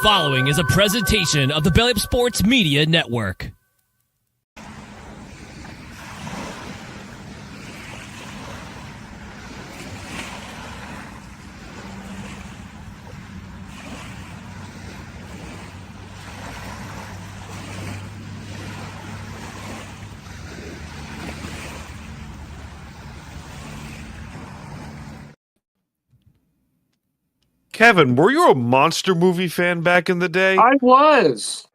following is a presentation of the Belly Up Sports Media Network. Kevin, were you a monster movie fan back in the day? I was.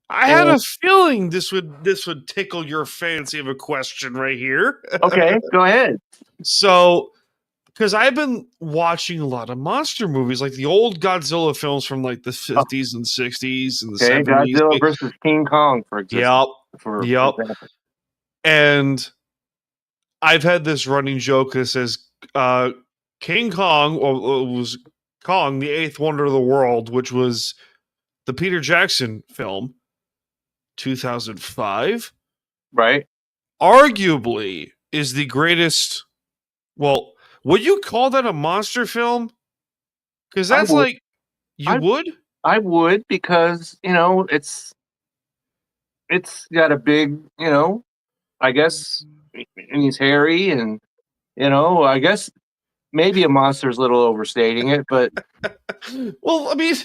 I had a feeling this would tickle your fancy of a question right here. Okay, go ahead. So, because I've been watching a lot of monster movies, like the old Godzilla films from like the 50s and 60s and the 70s. Godzilla versus King Kong, for example. Yep. And I've had this running joke that says King Kong was Kong, the eighth wonder of the world, which was the Peter Jackson film, 2005. Right. Arguably is the greatest. Well, would you call that a monster film? Because that's like, you would? I would, because, it's got a big, I guess, and he's hairy, and, I guess maybe a monster's a little overstating it, but... Well, I mean,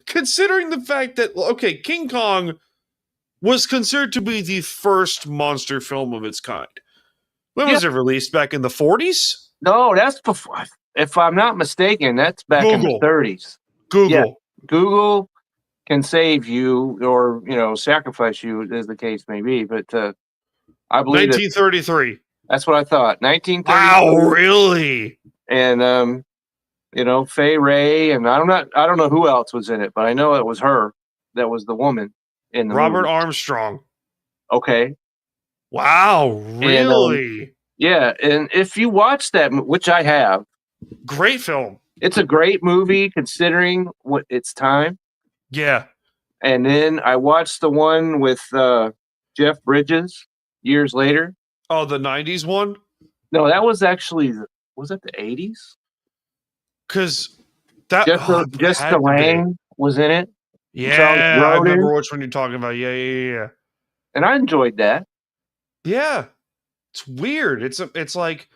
considering the fact that, okay, King Kong was considered to be the first monster film of its kind. When was it released? Back in the 40s? No, that's before. If I'm not mistaken, that's back in the 30s. Google. Yeah, Google can save you or, sacrifice you, as the case may be. But I believe 1933. That's what I thought. 1933. Wow, really? And Fay Ray, and I don't know who else was in it, but I know it was her that was the woman in the Robert movie. Armstrong. Okay. Wow, really? And, yeah, and if you watch that, which I have, great film. It's a great movie considering what its time. Yeah. And then I watched the one with Jeff Bridges years later. Oh, the 90s one? No, that was actually, was it the 80s? Because that just Touraine was in it. Yeah, I remember which one you're talking about. Yeah. And I enjoyed that. Yeah. It's weird. It's like,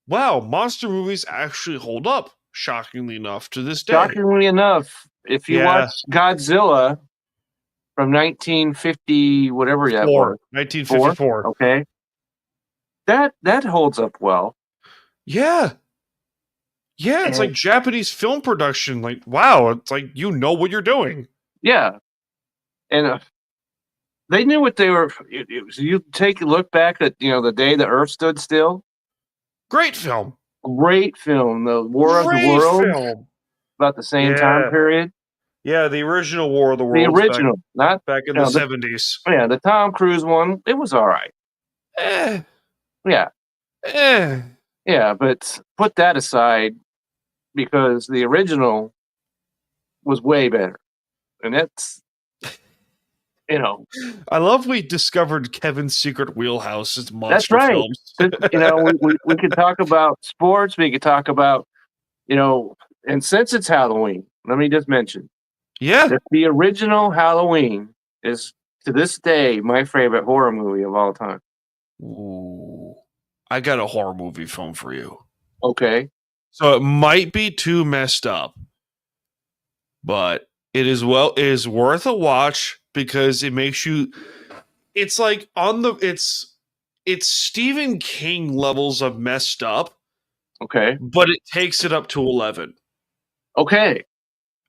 wow, monster movies actually hold up, shockingly enough, to this day. Shockingly enough, if you watch Godzilla from 1950, whatever that was. 1954. Okay. That holds up well. Yeah. Yeah, it's like Japanese film production. Like, wow, it's like you know what you're doing. Yeah. And they knew what they were. You take a look back at, the day the Earth stood still. Great film. Great film. The War of the Worlds. About the same time period. Yeah, the original War of the Worlds. The original. Not back in the 70s. Yeah, the Tom Cruise one, it was all right. Yeah. Yeah, but put that aside, because the original was way better. And that's, I love we discovered Kevin's secret wheelhouse is monster films. we could talk about sports. We could talk about, and since it's Halloween, let me just mention. Yeah. That the original Halloween is, to this day, my favorite horror movie of all time. Ooh. I got a horror movie film for you. Okay. So it might be too messed up, but it is worth a watch because it makes you. It's like it's Stephen King levels of messed up. Okay. But it takes it up to 11. Okay.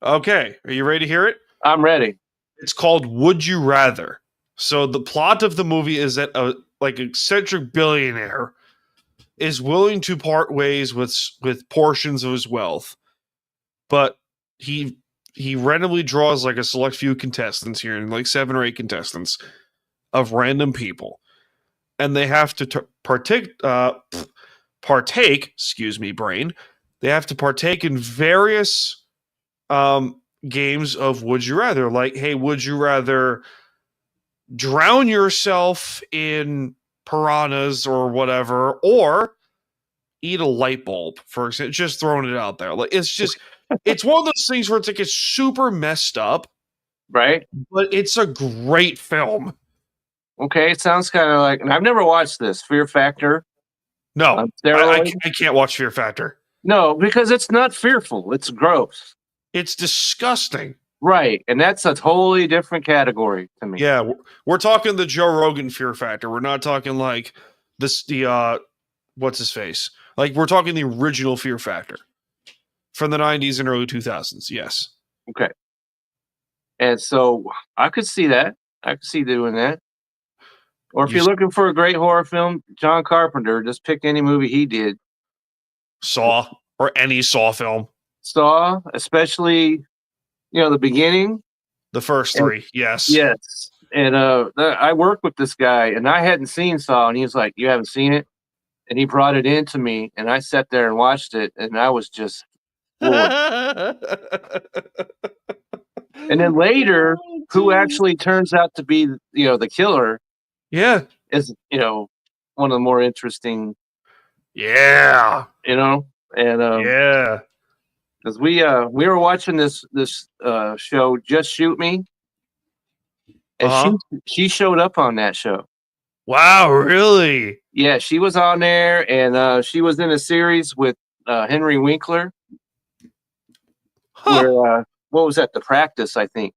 Okay. Are you ready to hear it? I'm ready. It's called Would You Rather. So the plot of the movie is that a eccentric billionaire is willing to part ways with portions of his wealth, but he randomly draws like a select few contestants here, and like 7 or 8 contestants of random people, and they have to partake. Excuse me, brain. They have to partake in various games of Would You Rather. Like, hey, would you rather drown yourself in piranhas or whatever, or eat a light bulb, for example? Just throwing it out there. Like, it's just, it's one of those things where it's like, it's super messed up, Right? but it's a great film. Okay, it sounds kind of like, and I've never watched this Fear Factor No, on steroids. I can't watch Fear Factor. No, because it's not fearful. It's gross. It's disgusting. Right, and that's a totally different category to me. Yeah, we're talking the Joe Rogan Fear Factor. We're not talking like the what's his face? Like we're talking the original Fear Factor from the 90s and early 2000s. Yes. Okay. And so I could see that. I could see doing that. Or if you're looking for a great horror film, John Carpenter, just pick any movie he did. Saw or any Saw film. Saw, especially, the beginning. The first three, yes. Yes. And I worked with this guy, and I hadn't seen Saw, and he was like, "You haven't seen it?" And he brought it in to me, and I sat there and watched it, and I was just floored. And then later, who actually turns out to be, the killer, is, one of the more interesting. Yeah. And yeah. because we were watching this show, Just Shoot Me, and she showed up on that show. Wow, really? Yeah, she was on there, and she was in a series with Henry Winkler. Where what was that? The Practice, I think.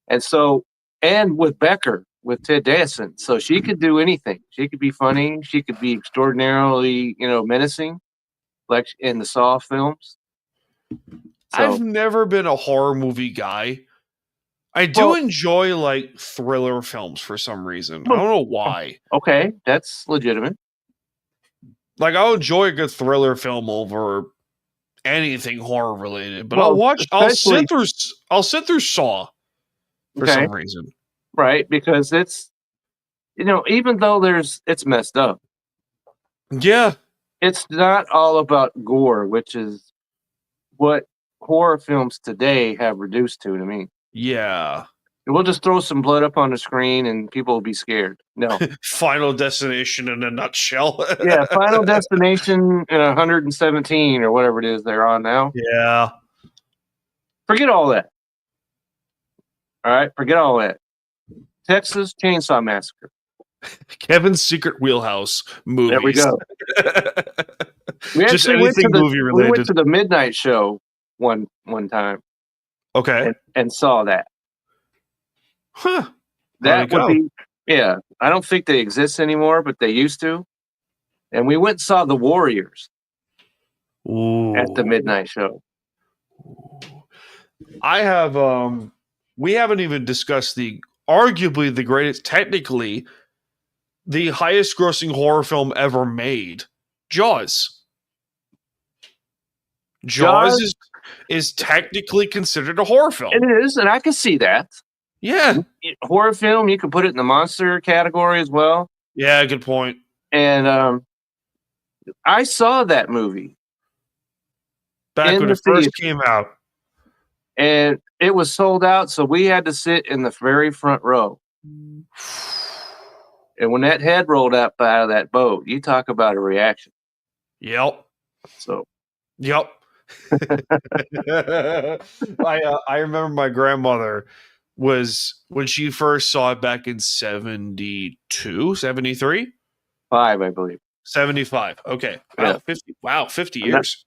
And so, and with Becker, with Ted Danson, so she could do anything. She could be funny. She could be extraordinarily, menacing, like in the Saw films. So, I've never been a horror movie guy. I do enjoy like thriller films for some reason. I don't know why. Okay, that's legitimate. Like I'll enjoy a good thriller film over anything horror related, but I'll sit through Saw for some reason. Right, because it's even though it's messed up. Yeah. It's not all about gore, which is what horror films today have reduced to me. Yeah. We'll just throw some blood up on the screen and people will be scared. No. Final Destination in a nutshell. Yeah, Final Destination in 117 or whatever it is they're on now. Yeah. Forget all that. All right, forget all that. Texas Chainsaw Massacre. Kevin's Secret Wheelhouse movies. There we go. Just anything movie related. We went to the midnight show one time. Okay. And saw that. Huh. That would be, yeah. I don't think they exist anymore, but they used to. And we went and saw The Warriors at the midnight show. I have, we haven't even discussed arguably the greatest, technically, the highest grossing horror film ever made, Jaws. Jaws is technically considered a horror film. It is, and I can see that. Yeah. Horror film, you can put it in the monster category as well. Yeah, good point. And I saw that movie. Back when it first came out. And it was sold out, so we had to sit in the very front row. And when that head rolled up out of that boat, you talk about a reaction. Yep. So. Yep. I remember my grandmother was, when she first saw it back in 72, 73? 5, I believe. 75. Okay. Wow, Yeah. 50. Wow, 50 years.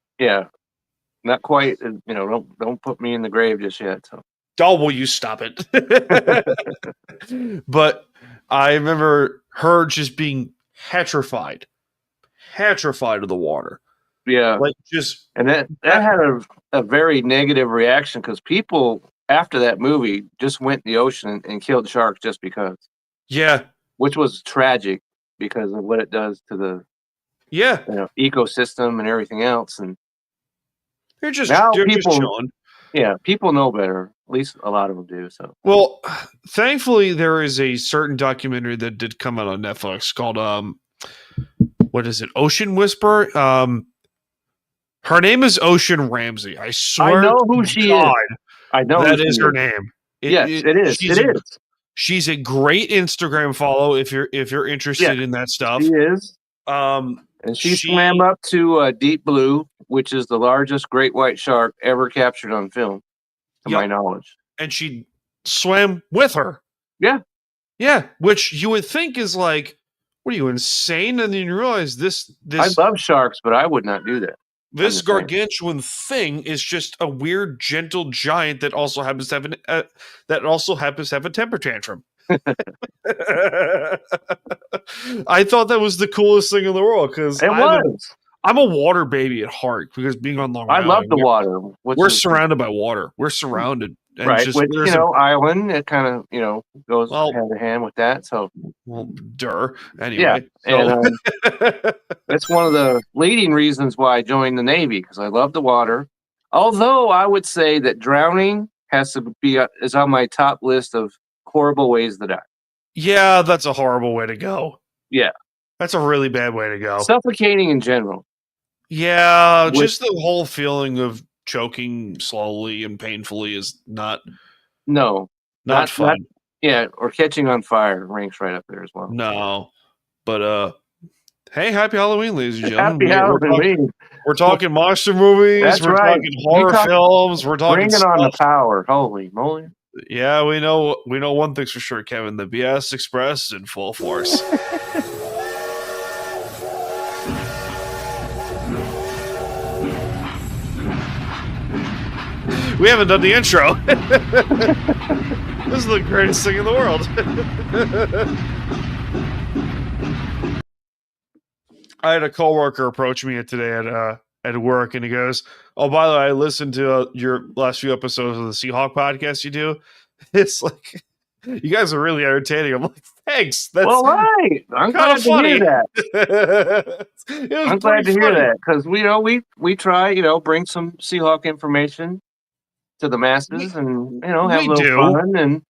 Not quite, don't put me in the grave just yet. So. Oh, will you stop it? But I remember her just being petrified of the water. Yeah. Like just, and that had a very negative reaction because people after that movie just went in the ocean and killed sharks just because. Yeah. Which was tragic because of what it does to the ecosystem and everything else. And they're just chilling. Yeah, people know better. At least a lot of them do. So, well, thankfully, there is a certain documentary that did come out on Netflix called what is it? Ocean Whisper. Her name is Ocean Ramsey. I swear, I know who she is. I know that is her name. Yes, it is. It is. She's a great Instagram follow if you're interested in that stuff. She is. And she swam up to Deep Blue, which is the largest great white shark ever captured on film, to my knowledge. And she swam with her. Yeah. Yeah, which you would think is like, what are you, insane? And then you realize this I love sharks, but I would not do that. this gargantuan thing is just a weird, gentle giant that also happens to have a temper tantrum. I thought that was the coolest thing in the world because I'm a water baby at heart because being on Long Island, I love the water. We're surrounded by water. We're surrounded. And right, just, which, island, it kind of, goes hand in hand with that. So, anyway. Yeah, and that's one of the leading reasons why I joined the Navy, because I love the water. Although I would say that drowning is on my top list of horrible ways to die. Yeah, that's a horrible way to go. Yeah. That's a really bad way to go. Suffocating in general. Yeah, just the whole feeling of choking slowly and painfully is not fun. Or catching on fire ranks right up there as well. No. But hey, happy Halloween, ladies and gentlemen. Happy Halloween. We're talking monster movies, That's we're right. talking horror films, we're talking bringing on the power. Holy moly. Yeah, we know one thing's for sure, Kevin. The BS Express is in full force. We haven't done the intro. This is the greatest thing in the world. I had a coworker approach me today at work, and he goes, "Oh, by the way, I listened to your last few episodes of the Seahawk podcast you do. It's like you guys are really entertaining." I'm like, "Thanks. That's right. I'm glad to hear that. I'm glad to hear that because we try bring some Seahawk information to the masses and have a little fun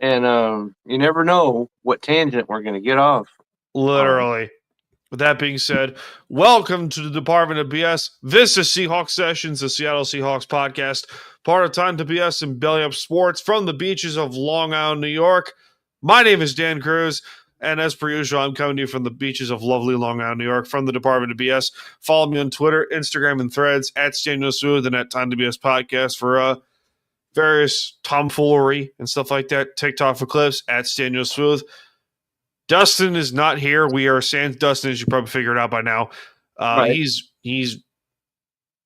and you never know what tangent we're going to get off. Literally. With that being said, welcome to the Department of BS. This is Seahawks Sessions, the Seattle Seahawks podcast, part of Time to BS and Belly Up Sports from the beaches of Long Island, New York. My name is Dan Cruz, and as per usual, I'm coming to you from the beaches of lovely Long Island, New York, from the Department of BS. Follow me on Twitter, Instagram, and Threads at Daniel Smooth and at Time to BS podcast for various tomfoolery and stuff like that. TikTok for clips at Daniel Smooth. Dustin is not here. We are sans Dustin, as you probably figured out by now. Right. He's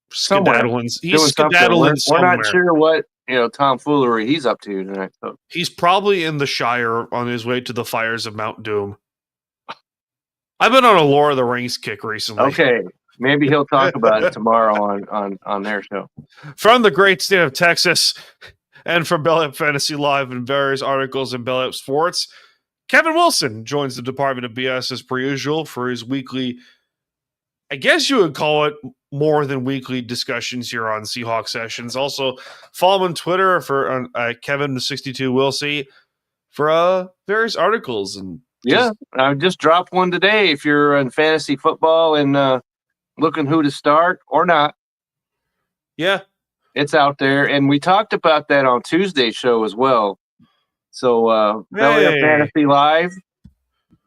skedaddling. He's skedaddling somewhere. We're not sure what tomfoolery he's up to tonight. So. He's probably in the Shire on his way to the fires of Mount Doom. I've been on a Lord of the Rings kick recently. Okay, maybe he'll talk about it tomorrow on their show. From the great state of Texas, and from Belly Up Fantasy Live and various articles in Belly Up Sports, Kevin Wilson joins the Department of BS as per usual for his weekly, I guess you would call it more than weekly discussions here on Seahawks Sessions. Also, follow him on Twitter for Kevin62Wilsey for various articles. And I just dropped one today. If you're in fantasy football and looking who to start or not, it's out there. And we talked about that on Tuesday's show as well. So, Belly Up Fantasy Live,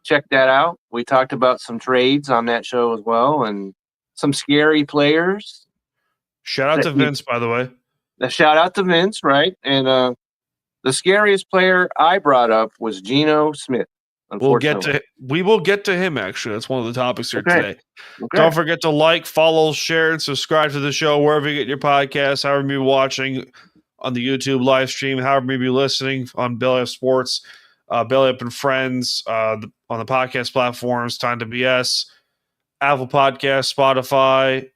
check that out. We talked about some trades on that show as well and some scary players. Shout out to Vince, by the way. Shout out to Vince, right? And the scariest player I brought up was Geno Smith. We will get to him, actually. That's one of the topics here today. Okay. Don't forget to like, follow, share, and subscribe to the show wherever you get your podcasts, however you're watching on the YouTube live stream, however you be listening on Belly Up Sports, Belly Up and Friends, on the podcast platforms, Time to BS, Apple Podcasts, Spotify,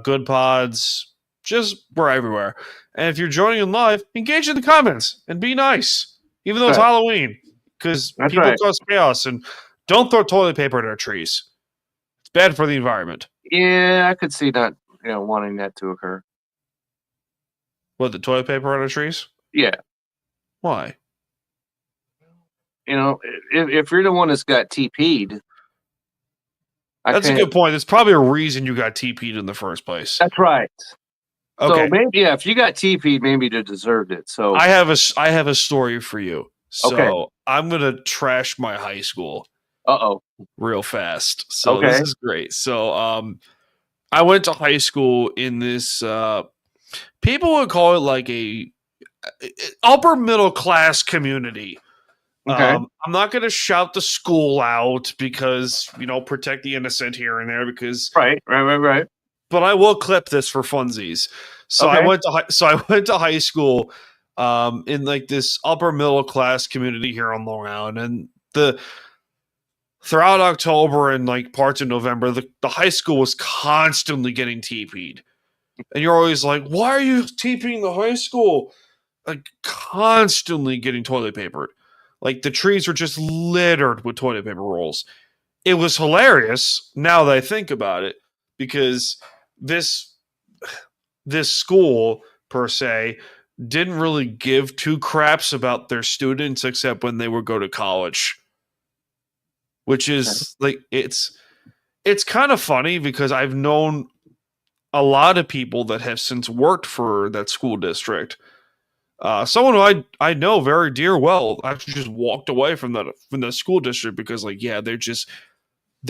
Good Pods, just we're everywhere. And if you're joining in live, engage in the comments and be nice, even though it's Halloween, because people cause chaos. And don't throw toilet paper at our trees. It's bad for the environment. Yeah, I could see that, wanting that to occur. What, the toilet paper on our trees? Yeah. Why? If you're the one that's got TP'd. That's a good point. There's probably a reason you got TP'd in the first place. That's right. Okay. So maybe, if you got TP'd, maybe you deserved it. So I have a story for you. So I'm going to trash my high school. Real fast. So this is great. So I went to high school in this people would call it like a upper middle class community. Okay. I'm not going to shout the school out because, protect the innocent here and there because. Right. But I will clip this for funsies. So Okay. I went to high school in like this upper middle class community here on Long Island, and throughout October and like parts of November, the high school was constantly getting TP'd. And you're always like, why are you TPing the high school? Like constantly getting toilet papered. Like the trees were just littered with toilet paper rolls. It was hilarious now that I think about it, because this school per se didn't really give two craps about their students except when they would go to college. Which is like it's kind of funny because I've known a lot of people that have since worked for that school district. Someone who I know very dear well actually just walked away from the school district because they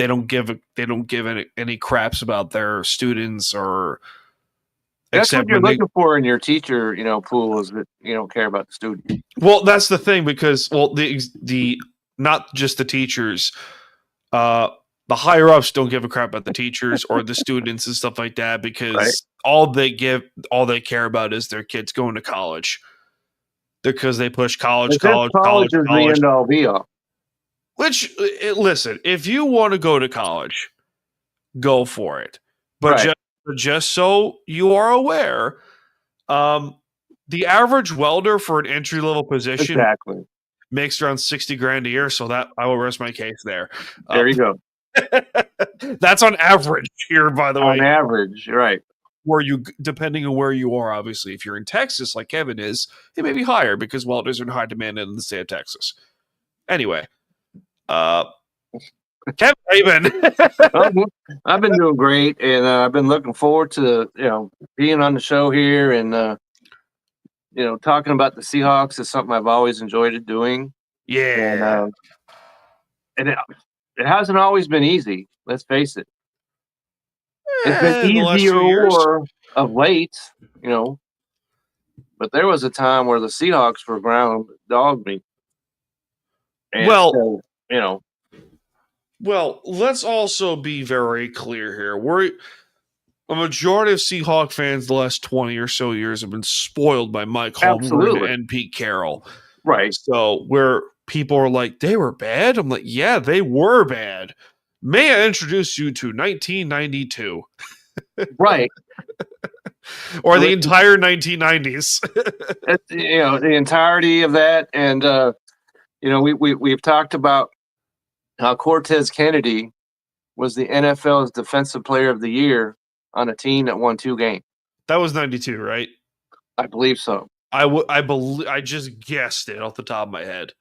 don't give any craps about their students or. That's what you're looking for in your teacher, pool, is that you don't care about the student. Well, that's the thing because the not just the teachers, the higher ups don't give a crap about the teachers or the students and stuff like that because all they care about is their kids going to college. Because they push college is the end all be all. Which, listen, if you want to go to college, go for it. But just so you are aware, the average welder for an entry level position makes around $60,000 a year. So that I will rest my case there. There you go. That's on average here, by the way. On average, right. Depending on where you are, obviously, if you're in Texas, like Kevin is, it may be higher because welders are in high demand in the state of Texas. Anyway, Kevin, how you been? I've been doing great, and I've been looking forward to being on the show here, and talking about the Seahawks is something I've always enjoyed doing. Yeah, and it hasn't always been easy. Let's face it. It's been easier of late, but there was a time where the Seahawks were ground dog meat. And well, let's also be very clear here. A majority of Seahawk fans the last 20 or so years have been spoiled by Mike Holmgren and Pete Carroll. Right. So where people are like, they were bad? I'm like, yeah, they were bad. May I introduce you to 1992? Right. Or the entire 1990s. The entirety of that. And, we've talked about how Cortez Kennedy was the NFL's Defensive Player of the Year on a team that won 2 games. That was 92, right? I believe so. I just guessed it off the top of my head.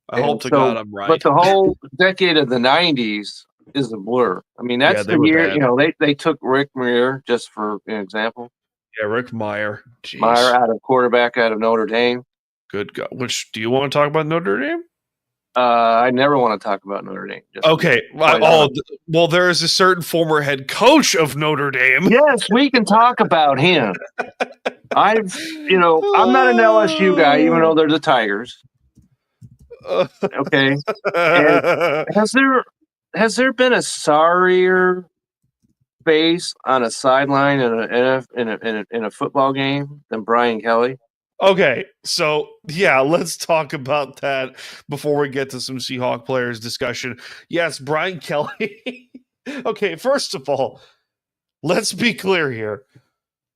I hope to God I'm right. But the whole decade of the 90s is a blur. I mean, that's the year, they took Rick Meyer, just for an example. Yeah, Rick Meyer. Jeez. Meyer quarterback out of Notre Dame. Good God. Which, do you want to talk about Notre Dame? I never want to talk about Notre Dame. Okay. Well, there is a certain former head coach of Notre Dame. Yes, we can talk about him. I'm not an LSU guy, even though they're the Tigers. Okay. And has there been a sorrier face on a sideline in a football game than Brian Kelly? Okay, so yeah, let's talk about that before we get to some Seahawk players discussion. Yes, Brian Kelly. Okay, first of all, let's be clear here.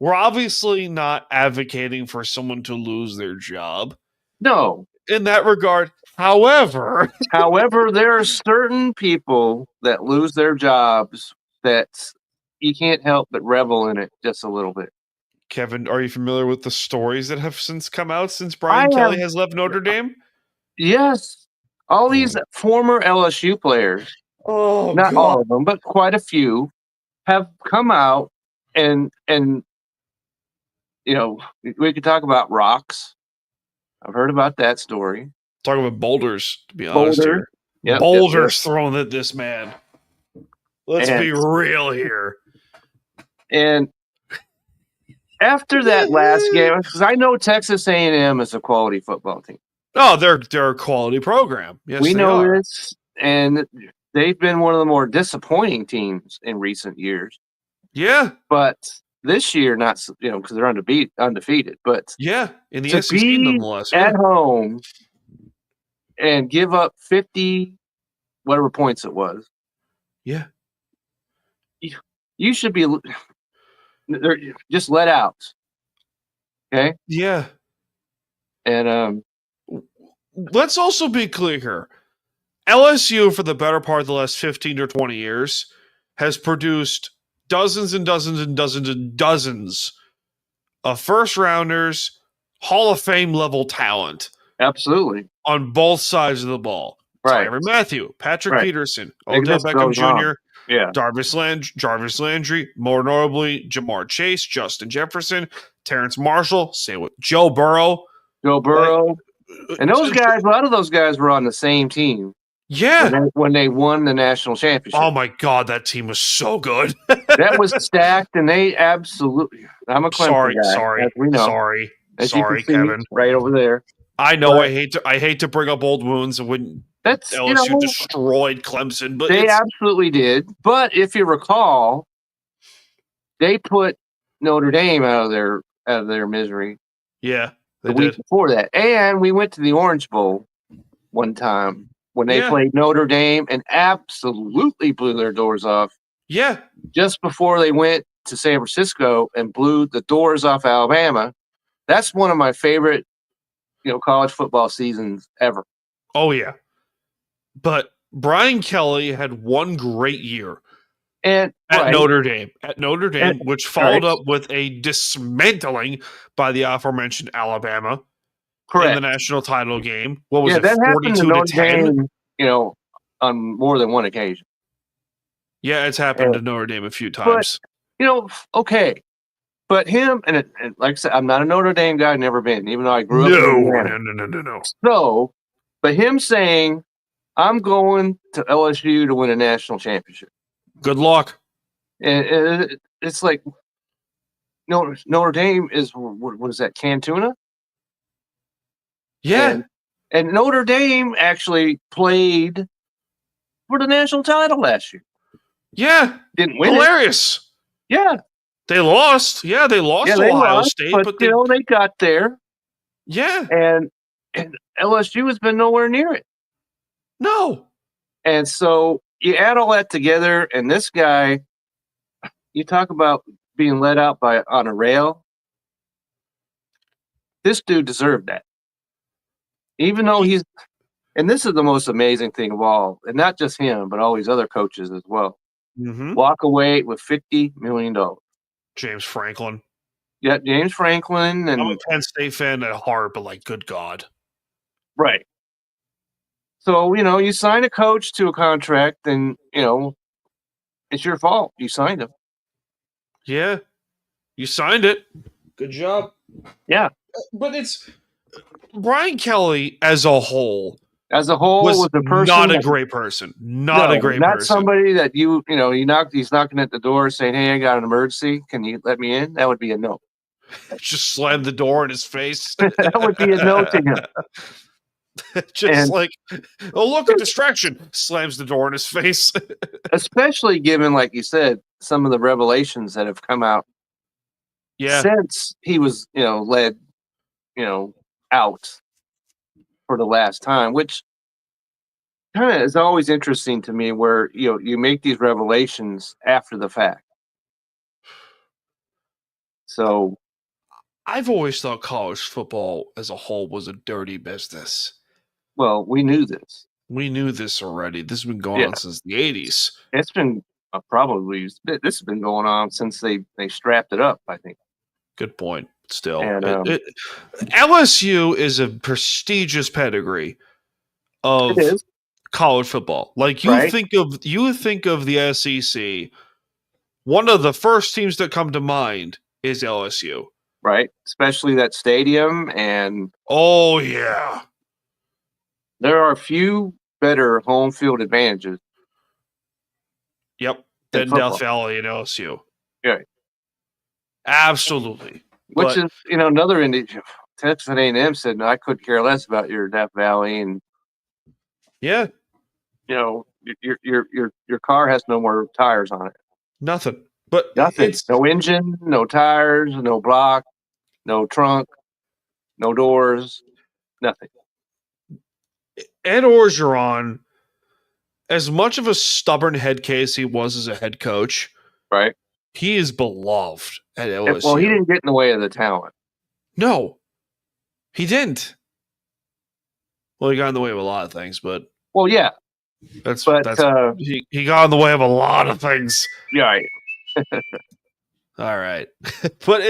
We're obviously not advocating for someone to lose their job. No. In that regard, however, there are certain people that lose their jobs that you can't help but revel in it just a little bit. Kevin, are you familiar with the stories that have since come out since Brian Kelly has left Notre Dame? Yes. All these former LSU players, not all of them, but quite a few, have come out and we could talk about rocks. I've heard about that story. Talk about boulders, to be honest here. Yep, boulders thrown at this man. Let's be real here. And After that last game, because I know Texas A&M is a quality football team. Oh, they're a quality program. Yes, We they know are. this, and they've been one of the more disappointing teams in recent years. Yeah, But this year, not because they're undefeated. But yeah. In the to SEC, be nonetheless. at Yeah, home and give up 50 whatever points it was, yeah, you should be just let out. Okay, yeah. and Let's also be clear here. LSU, for the better part of the last 15 or 20 years, has produced dozens and dozens and dozens and dozens of first rounders, Hall of Fame level talent absolutely on both sides of the ball. right, Tyrann Mathieu, Patrick right. Peterson, The Odell list Beckham goes on. Jr., Yeah, Jarvis Landry, more notably Jamar Chase, Justin Jefferson, Terrence Marshall, same with Joe Burrow. Joe Burrow, and those guys. A lot of those guys were on the same team Yeah. when they won the national championship. Oh my God, that team was so good. That was stacked, and they absolutely. I'm a Clemson guy, as we know. As you can see, Kevin. right over there. I know. But I hate to bring up old wounds when that's LSU destroyed Clemson, but they absolutely did. But if you recall, they put Notre Dame out of their misery. Yeah, they the week did. before that, and we went to the Orange Bowl one time when they played Notre Dame and absolutely blew their doors off. Yeah, just before they went to San Francisco and blew the doors off Alabama. That's one of my favorite, college football seasons ever. Oh yeah, but Brian Kelly had one great year And at Notre Dame, which followed up with a dismantling by the aforementioned Alabama in the national title game. What was it? That happened to 42 Notre to 10. Dame, on more than one occasion. Yeah, it's happened to Notre Dame a few times. But, okay. But him, and like I said, I'm not a Notre Dame guy, never been, even though I grew up in Indiana. No. So, but him saying, I'm going to LSU to win a national championship. Good luck. And it's like Notre Dame is, what is that, Cantuna? Yeah. And Notre Dame actually played for the national title last year. Yeah. Didn't win. Hilarious. Yeah. They lost. Yeah, they lost to Ohio State. But they got there. Yeah. And LSU has been nowhere near it. No. And so you add all that together, and this guy, you talk about being let out on a rail. This dude deserved that. Even though and this is the most amazing thing of all, and not just him, but all these other coaches as well. Mm-hmm. Walk away with $50 million. James Franklin. Yeah, James Franklin. And I'm a Penn State fan at heart, but good God. Right. So, you sign a coach to a contract, and, it's your fault. You signed him. Yeah. You signed it. Good job. Yeah. But it's Brian Kelly as a whole. Was the person not a great person. Not somebody that he's knocking at the door saying, "Hey, I got an emergency. Can you let me in?" That would be a no. Just slammed the door in his face. That would be a no to him. Look, a distraction. Slams the door in his face. Especially given, like you said, some of the revelations that have come out since he was, led, out for the last time, which kind of is always interesting to me, where, you make these revelations after the fact. So I've always thought college football as a whole was a dirty business. Well, we knew this. We knew this already. This has been going on since the 80s. It's been this has been going on since they strapped it up, I think. Good point. Still, and, LSU is a prestigious pedigree of college football. You think of the SEC, one of the first teams that come to mind is LSU. Right. Especially that stadium. And oh yeah. There are a few better home field advantages. Yep. Than Death Valley and LSU. Yeah. Absolutely. Which But is, another indication. Texas A&M said, "No, I could care less about your Death Valley, and yeah, your car has no more tires on it. nothing. But Nothing. it's No engine, no tires, no block, no trunk, no doors, nothing." Ed Orgeron, as much of a stubborn head case he was as a head coach, Right. he is beloved at LSU. Well, he didn't get in the way of the talent. No, he didn't. Well, he got in the way of a lot of things, but Well, yeah, that's but he got in the way of a lot of things. yeah, right. All right, but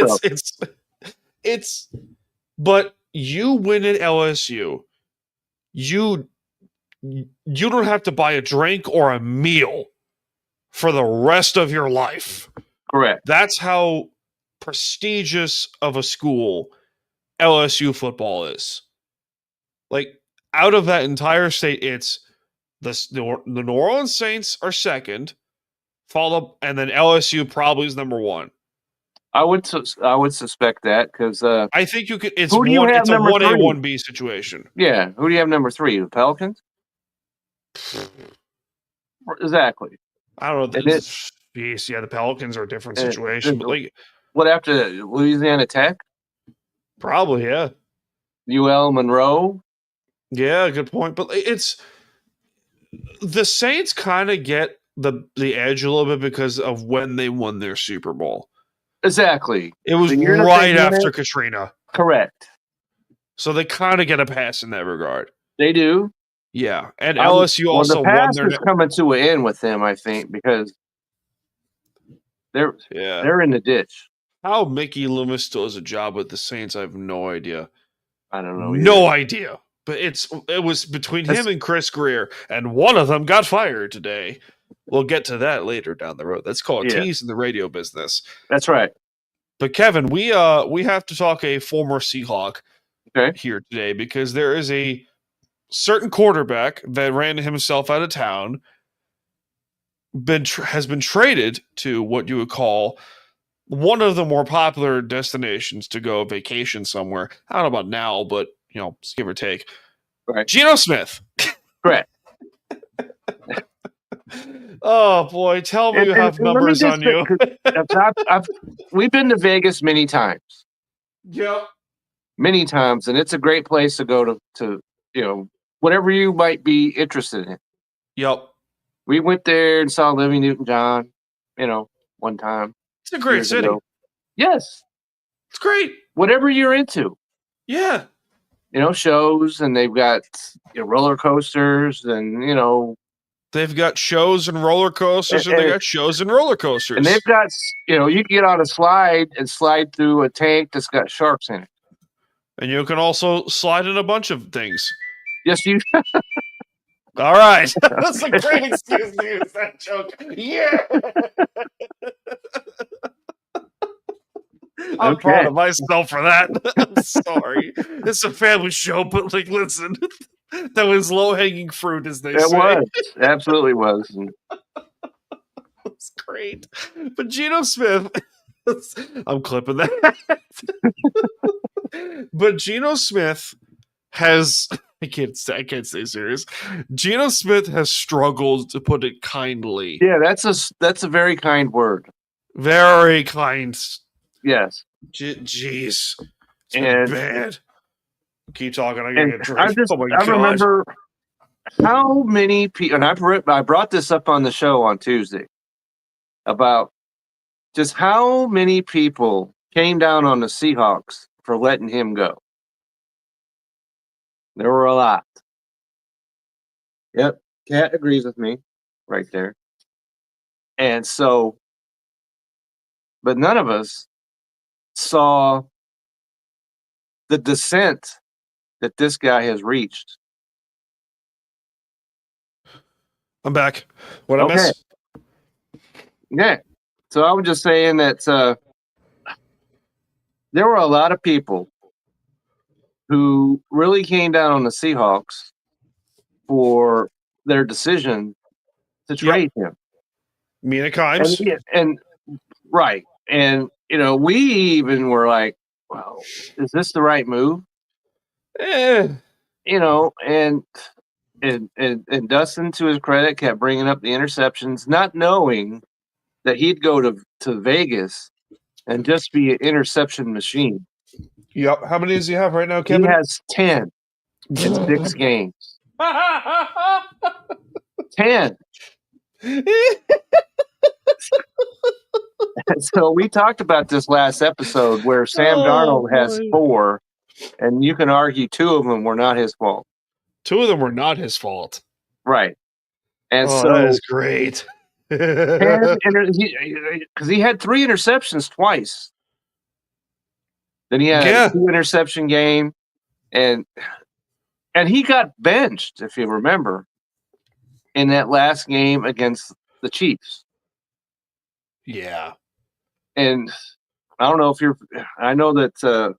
it's but you win at LSU, you don't have to buy a drink or a meal for the rest of your life. Correct. That's how prestigious of a school LSU football is. Like, out of that entire state, it's the New Orleans Saints are second, followed, and then LSU probably is number one. I would suspect that because I think you could. It's who do you have It's a number 1A, three? 1B situation. Yeah, who do you have number 3? The Pelicans. Exactly. I don't know. And it- Yeah, the Pelicans are a different situation. But like, What after Louisiana Tech, probably, yeah. UL Monroe? Yeah, good point. But it's the Saints kind of get the edge a little bit because of when they won their Super Bowl. Exactly. It was The year that right they won after it? Katrina. Correct. So they kind of get a pass in that regard. They do. Yeah. And LSU also the won pass their is coming to an end with them, I think, because Yeah. they're in the ditch. How Mickey Loomis still has a job with the Saints, I have no idea. I don't know. No idea. But it was between him and Chris Greer, and one of them got fired today. We'll get to that later down the road. That's called a tease in the radio business. That's right. But Kevin, we have to talk a former Seahawk here today because there is a certain quarterback that ran himself out of town, has been traded to what you would call one of the more popular destinations to go vacation somewhere. I don't know about now, but give or take. Right. Geno Smith. Correct. Oh boy, tell me you have numbers on you. We've been to Vegas many times. Yep. Many times, and it's a great place to go to whatever you might be interested in. Yep. We went there and saw Olivia Newton-John, one time. It's a great city. Ago. Yes. It's great. Whatever you're into. Yeah. Shows, and they've got roller coasters, and they've got shows and roller coasters, and they got shows and roller coasters. And they've got you can get on a slide and slide through a tank that's got sharks in it. And you can also slide in a bunch of things. Yes, you. All right. That's a great excuse to use that joke. Yeah. I'm proud of myself for that. I'm sorry. It's a family show, but listen, that was low-hanging fruit, as they say. It was. Absolutely was. That's great. But Geno Smith, I'm clipping that. But Geno Smith has, I can't stay serious. Geno Smith has struggled, to put it kindly. Yeah, that's a very kind word. Very kind. Yes. Jeez. It's bad. Keep talking. I gotta get a drink. I remember how many people, and I brought this up on the show on Tuesday, about just how many people came down on the Seahawks for letting him go. There were a lot. Yep. Kat agrees with me right there. And so, but none of us saw the descent that this guy has reached. I'm back. What I miss? Yeah. So I was just saying that there were a lot of people who really came down on the Seahawks for their decision to trade him. Mina Kimes. And right. And, we even were like, well, is this the right move? Eh. And Dustin, to his credit, kept bringing up the interceptions, not knowing that he'd go to Vegas and just be an interception machine. Yep. How many does he have right now, He Kevin? has 10 in 6 games. 10. So we talked about this last episode where Sam Darnold has 4, and you can argue 2 of them were not his fault. 2 of them were not his fault. Right. And so that is great. because he had 3 interceptions twice. Then he had a 2 interception game, and he got benched, if you remember, in that last game against the Chiefs. Yeah. And I don't know if I know that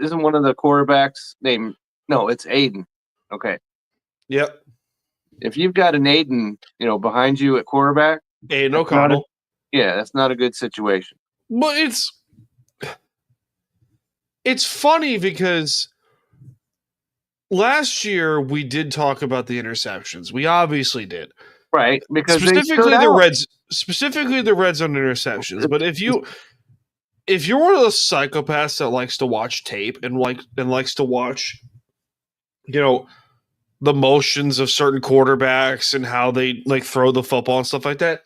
isn't one of the quarterbacks named, no, it's Aiden. Okay. Yep. If you've got an Aiden, behind you at quarterback, Aiden O'Connell. That's not a good situation. But it's funny because last year we did talk about the interceptions. We obviously did. Right, because specifically the red zone interceptions. But if you're one of those psychopaths that likes to watch tape and likes to watch, the motions of certain quarterbacks and how they throw the football and stuff like that,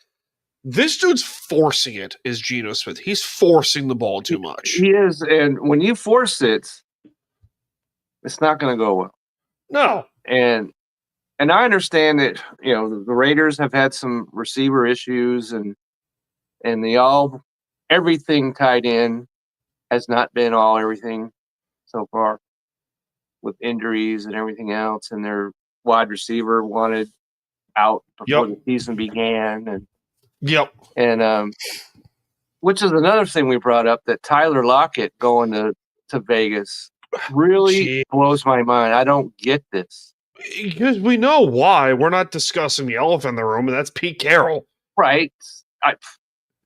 this dude's forcing it. Is Geno Smith? He's forcing the ball too much. He is, and when you force it, it's not going to go well. No, and I understand that the Raiders have had some receiver issues, and everything tied in has not been all everything so far with injuries and everything else, and their wide receiver wanted out before the season began, and which is another thing we brought up, that Tyler Lockett going to Vegas really blows my mind. I don't get this. Because we know why. We're not discussing the elephant in the room, and that's Pete Carroll. Right.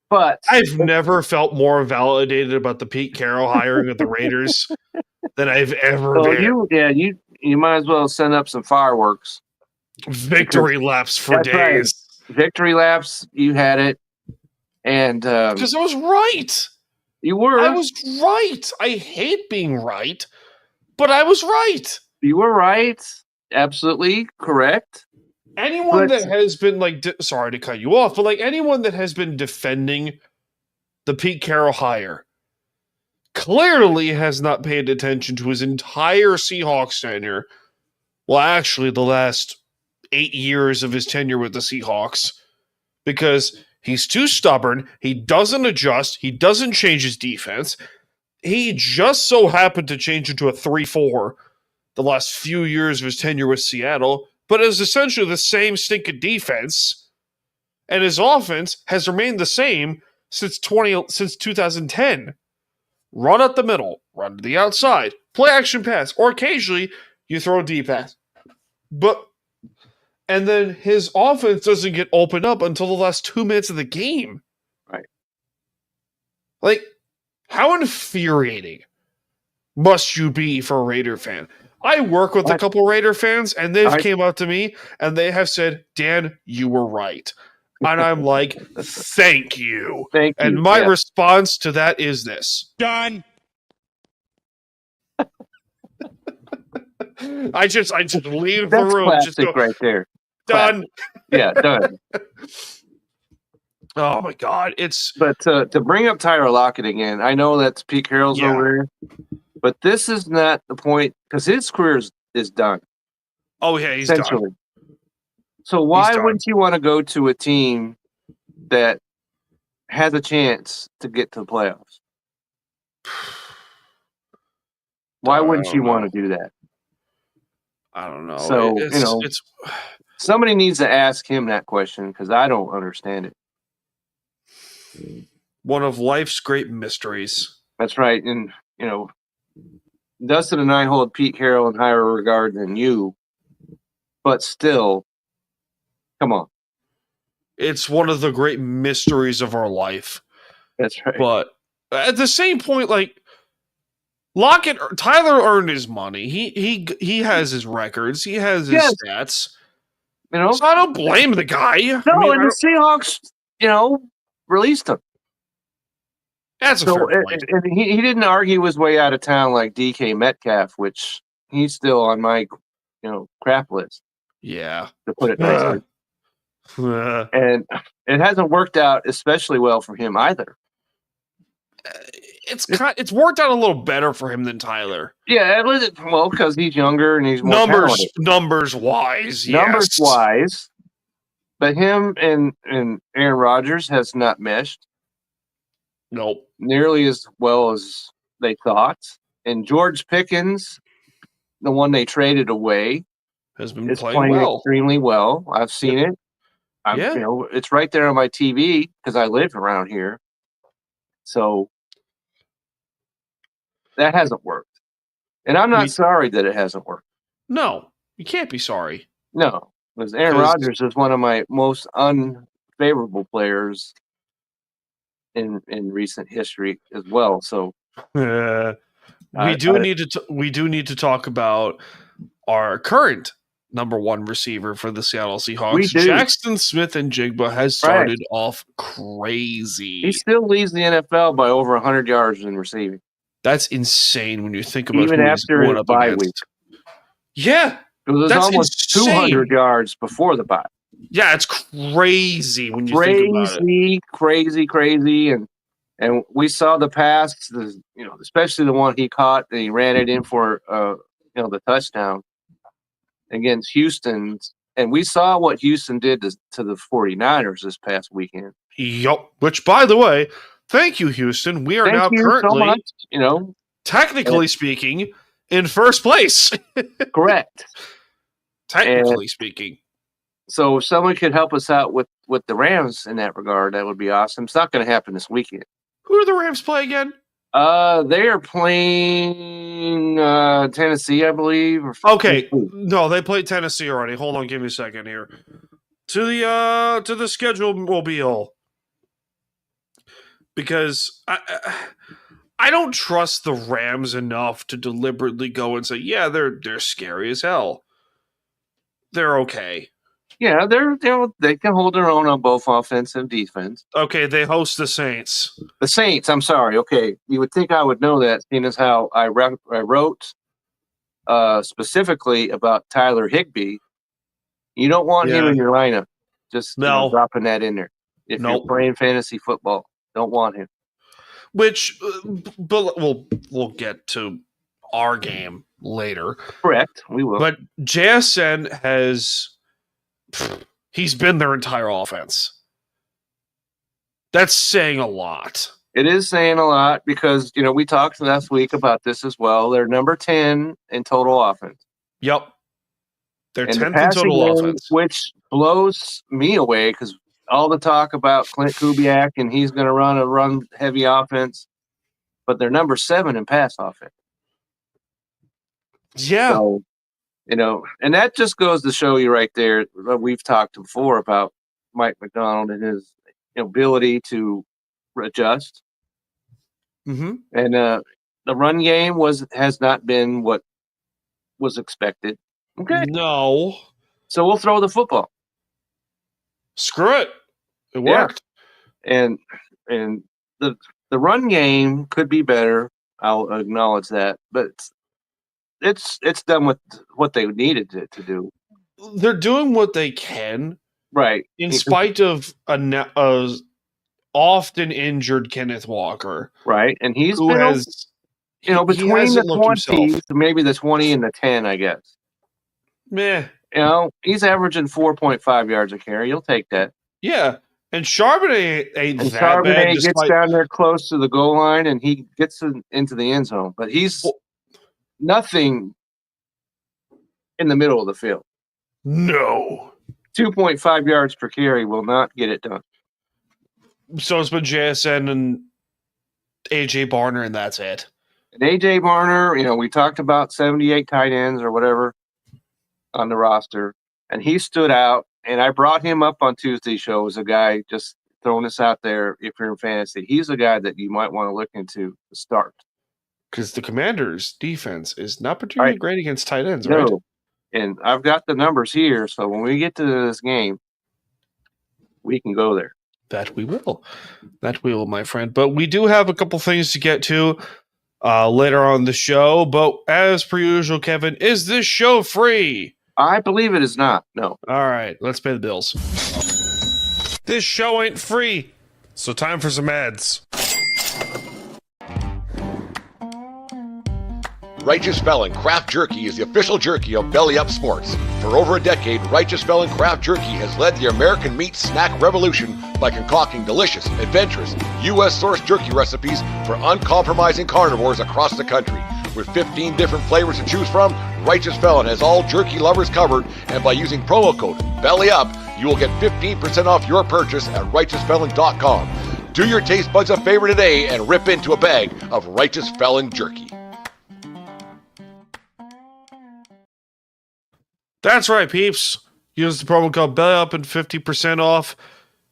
But I've never felt more validated about the Pete Carroll hiring of the Raiders than I've ever been. You might as well send up some fireworks. Victory laps for days. Right. Victory laps, you had it. And because I was right. You were. I was right. I hate being right, but I was right. You were right. Absolutely correct. Anyone that has been sorry to cut you off, but anyone that has been defending the Pete Carroll hire clearly has not paid attention to his entire Seahawks tenure. Well, actually, the last 8 years of his tenure with the Seahawks, because he's too stubborn. He doesn't adjust. He doesn't change his defense. He just so happened to change into a 3-4 the last few years of his tenure with Seattle, but it was essentially the same stinking defense, and his offense has remained the same since 2010. Run up the middle, run to the outside, play action pass, or occasionally you throw a deep pass. And then his offense doesn't get opened up until the last 2 minutes of the game. Right. How infuriating must you be for a Raider fan? I work with a couple Raider fans, and they've came up to me, and they have said, Dan, you were right. And I'm like, thank you. Thank you. And my response to that is this. Done. I just leave That's the room. Classic just go, right there. Done. Yeah, done. Oh my God. But to bring up Tyler Lockett again, I know that's Pete Carroll's over there, but this is not the point, because his career is done. Oh yeah, he's done. So why wouldn't you want to go to a team that has a chance to get to the playoffs? Why wouldn't you want to do that? I don't know. So, it's somebody needs to ask him that question, because I don't understand it. One of life's great mysteries. That's right. And, Dustin and I hold Pete Carroll in higher regard than you, but still, come on. It's one of the great mysteries of our life. That's right. But at the same point, Tyler earned his money. He has his records. He has his Yes. stats. You know, So I don't blame the guy. no, I and the Seahawks, released him. that's a So fair point. and he didn't argue his way out of town like DK Metcalf, which he's still on my crap list, Yeah. to put it nicely. And it hasn't worked out especially well for him either. It's worked out a little better for him than Tyler. Yeah, well, because he's younger and he's more talented. Numbers wise, Numbers yes. wise, but him and Aaron Rodgers has not meshed. Nope. Nearly as well as they thought. And George Pickens, the one they traded away, Has been is playing well. extremely well. I've seen it. It's right there on my TV because I live around here. So that hasn't worked. And I'm not sorry that it hasn't worked. No, you can't be sorry. No, because Aaron Rodgers is one of my most unfavorable players in recent history as well. So we do need to talk about our current number one receiver for the Seattle Seahawks. Jackson Smith-Njigba has started off crazy. He still leads the NFL by over 100 yards in receiving. That's insane when you think about even after his bye week. Yeah, it was almost insane. 200 yards before the bye. Yeah, it's crazy when you think about it. Crazy, and we saw the pass, especially the one he caught, and he ran it in for the touchdown against Houston. And we saw what Houston did to the 49ers this past weekend. Yup. Which, by the way, thank you, Houston. We are now currently, so much, technically speaking, in first place. Correct. Technically speaking. So if someone could help us out with the Rams in that regard, that would be awesome. It's not going to happen this weekend. Who do the Rams play again? They are playing Tennessee, I believe. Okay. No, they played Tennessee already. Hold on, give me a second here. To the schedule mobile. Because I don't trust the Rams enough to deliberately go and say, yeah, they're scary as hell. They're okay. Yeah, they can hold their own on both offense and defense. Okay, they host the Saints. The Saints, I'm sorry. Okay, you would think I would know that, seeing as how I wrote specifically about Tyler Higbee. You don't want him in your lineup. Just dropping that in there. If you're playing fantasy football, don't want him. Which, but we'll get to our game later. Correct, we will. But JSN he's been their entire offense. That's saying a lot. It is saying a lot because, we talked last week about this as well. They're number 10 in total offense. Yep. They're 10th in total offense. Which blows me away because all the talk about Clint Kubiak and he's going to run a run-heavy offense, but they're number 7 in pass offense. Yeah. So, and that just goes to show you right there what we've talked before about Mike McDonald and his ability to adjust. Mm-hmm. And the run game has not been what was expected. Okay. No. So we'll throw the football. Screw it. It worked. Yeah. And the run game could be better. I'll acknowledge that, but it's done with what they needed to do. They're doing what they can, right? In spite of a often injured Kenneth Walker, right? And he's been, between the 20, maybe the 20 and the 10, I guess. Meh. He's averaging 4.5 yards a carry. You'll take that. Yeah. And Charbonnet ain't that bad. Charbonnet gets down there close to the goal line and he gets into the end zone, but he's nothing in the middle of the field. No. 2.5 yards per carry will not get it done. So it's been JSN and AJ Barner, and that's it. And AJ Barner, we talked about 78 tight ends or whatever on the roster, and he stood out. And I brought him up on Tuesday's show as a guy, just throwing this out there. If you're in fantasy, he's a guy that you might want to look into to start. Because the Commanders' defense is not particularly great against tight ends, No. right? And I've got the numbers here, so when we get to this game, we can go there. That we will. That we will, my friend. But we do have a couple things to get to later on the show. But as per usual, Kevin, is this show free? I believe it is not. No. All right, let's pay the bills. This show ain't free, so time for some ads. Righteous Felon Craft Jerky is the official jerky of Belly Up Sports. For over a decade, Righteous Felon Craft Jerky has led the American meat snack revolution by concocting delicious, adventurous, U.S.-sourced jerky recipes for uncompromising carnivores across the country. With 15 different flavors to choose from, Righteous Felon has all jerky lovers covered, and by using promo code BELLYUP, you will get 15% off your purchase at RighteousFelon.com. Do your taste buds a favor today and rip into a bag of Righteous Felon jerky. That's right, peeps. Use the promo code BELLYUP and 50% off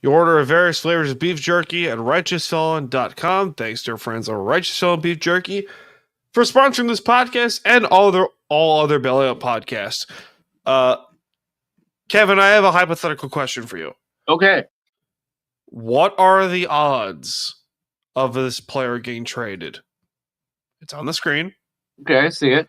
your order of various flavors of beef jerky at RighteousFelon.com. Thanks to our friends on Righteous Felon Beef Jerky for sponsoring this podcast and all other Belly Up podcasts. Kevin, I have a hypothetical question for you. Okay. What are the odds of this player getting traded? It's on the screen. Okay, I see it.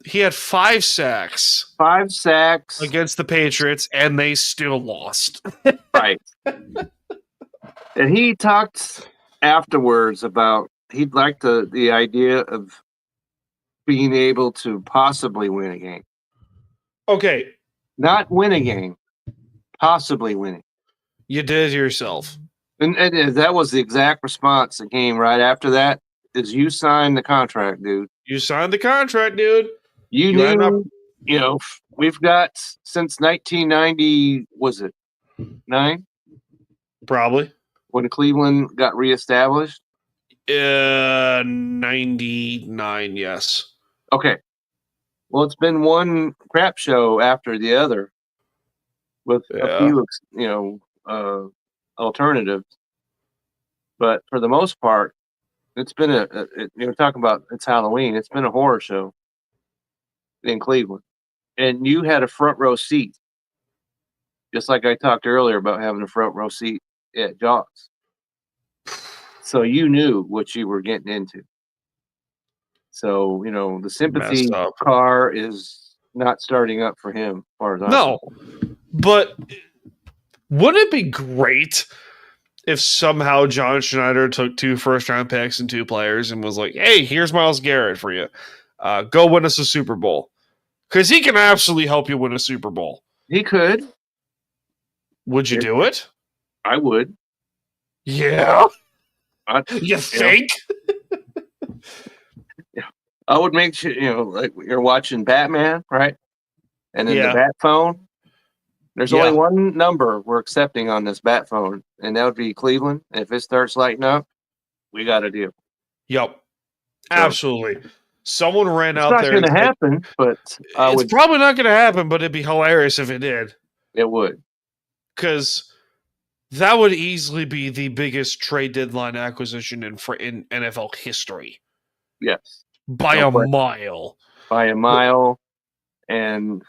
He had 5 sacks. 5 sacks. Against the Patriots, and they still lost. Right. And he talked afterwards about he'd like the idea of being able to possibly win a game. Okay. Not win a game, possibly winning. You did it yourself. And that was the exact response that came right after that, is you signed the contract, dude. You signed the contract, dude. You knew, we've got since 1990, was it 9? Probably. When Cleveland got reestablished? 99, yes. Okay. Well, it's been one crap show after the other with a few, alternatives. But for the most part, it's been talking about it's Halloween. It's been a horror show in Cleveland. And you had a front row seat. Just like I talked earlier about having a front row seat at Jaws. So you knew what you were getting into. So, the sympathy car is not starting up for him. As far as no, but wouldn't it be great if somehow John Schneider took 2 first-round picks and 2 players and was like, hey, here's Myles Garrett for you. Go win us a Super Bowl. Because he can absolutely help you win a Super Bowl. He could. Would you do it? I would. Yeah. You think? I would make sure, like you're watching Batman, right? And then the Bat phone. There's only one number we're accepting on this Bat phone, and that would be Cleveland. If it starts lighting up, we got a deal. Yep. Absolutely. Someone ran out there. It's not going to happen, but it's probably not going to happen, but it'd be hilarious if it did. It would. Because that would easily be the biggest trade deadline acquisition in NFL history. Yes. By a mile. By a mile. And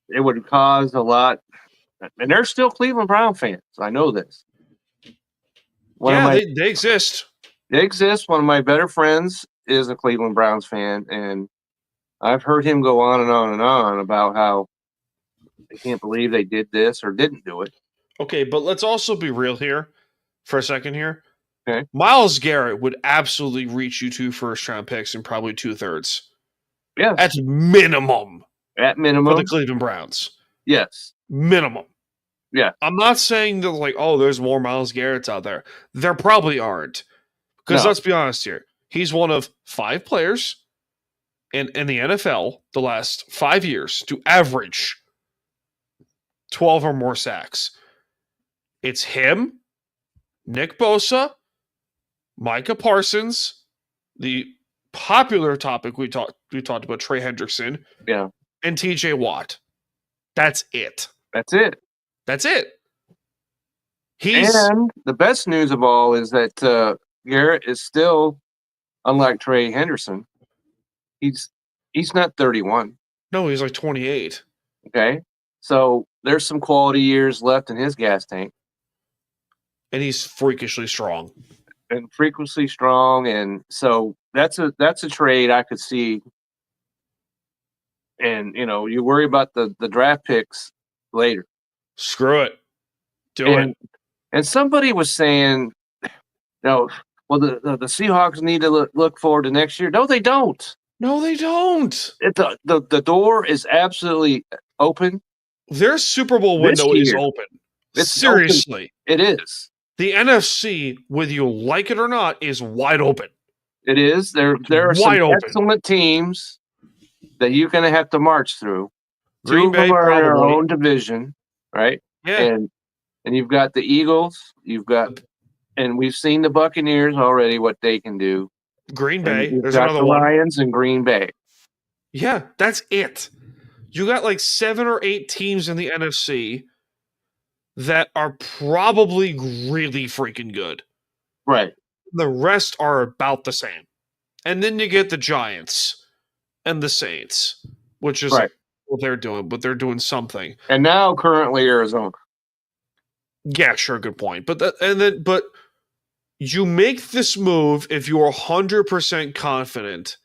it would cause a lot. And they're still Cleveland Brown fans. I know this. They exist. They exist. One of my better friends is a Cleveland Browns fan. And I've heard him go on and on and on about how they can't believe they did this or didn't do it. Okay, but let's also be real here for a second here. Okay. Myles Garrett would absolutely reach you 2 first-round picks and probably 2/3. Yeah. That's minimum. At minimum. For the Cleveland Browns. Yes. Minimum. Yeah. I'm not saying that there's more Myles Garretts out there. There probably aren't. Because let's be honest here. He's one of 5 players in the NFL the last 5 years to average 12 or more sacks. It's him, Nick Bosa, Micah Parsons, the popular topic we talked about, Trey Hendrickson, and TJ Watt. That's it. That's it. That's it. And the best news of all is that Garrett is still, unlike Trey Henderson, he's not 31. No, he's like 28. Okay, so there's some quality years left in his gas tank, And he's freakishly strong. and frequently strong, and so that's a trade I could see. And you worry about the draft picks later. Screw it. Do it. And somebody was saying, well, the Seahawks need to look forward to next year. No, they don't. No, they don't. The door is absolutely open. Their Super Bowl window is open. It's Seriously. open. It is. The NFC, whether you like it or not, is wide open. It is. There are some excellent teams that you're going to have to march through. Green Bay, Two of them are in our probably. own division, right? Yeah. And you've got the Eagles. And we've seen the Buccaneers already, what they can do. Green Bay. You've There's got another the one. Lions and Green Bay. Yeah, that's it. You got like 7 or 8 teams in the NFC that are probably really freaking good. Right. The rest are about the same. And then you get the Giants and the Saints, which is right. what they're doing, but they're doing something. And now currently Arizona. Yeah, sure, good point. But you make this move if you're 100% confident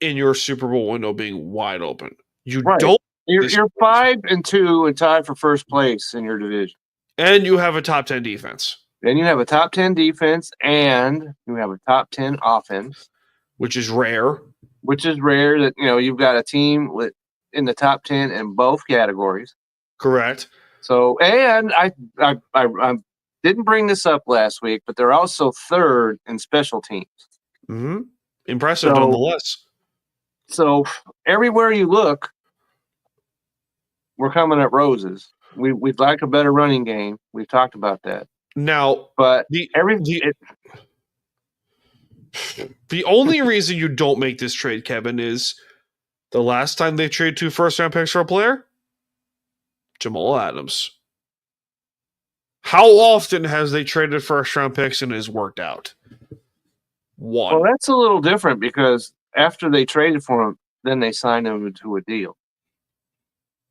in your Super Bowl window being wide open. You don't. You're 5-2 and tied for first place in your division. And you have a top 10 defense. Then you have a top 10 defense and you have a top 10 offense. Which is rare. Which is rare that, you've got a team in the top 10 in both categories. Correct. So, and I didn't bring this up last week, but they're also third in special teams. Mm-hmm. Impressive nonetheless. So everywhere you look, we're coming up roses. We'd like a better running game. We've talked about that. Now, but the only reason you don't make this trade, Kevin, is the last time they traded 2 first-round picks for a player, Jamal Adams. How often has they traded first-round picks and it has worked out? One. Well, that's a little different because after they traded for him, then they signed him into a deal.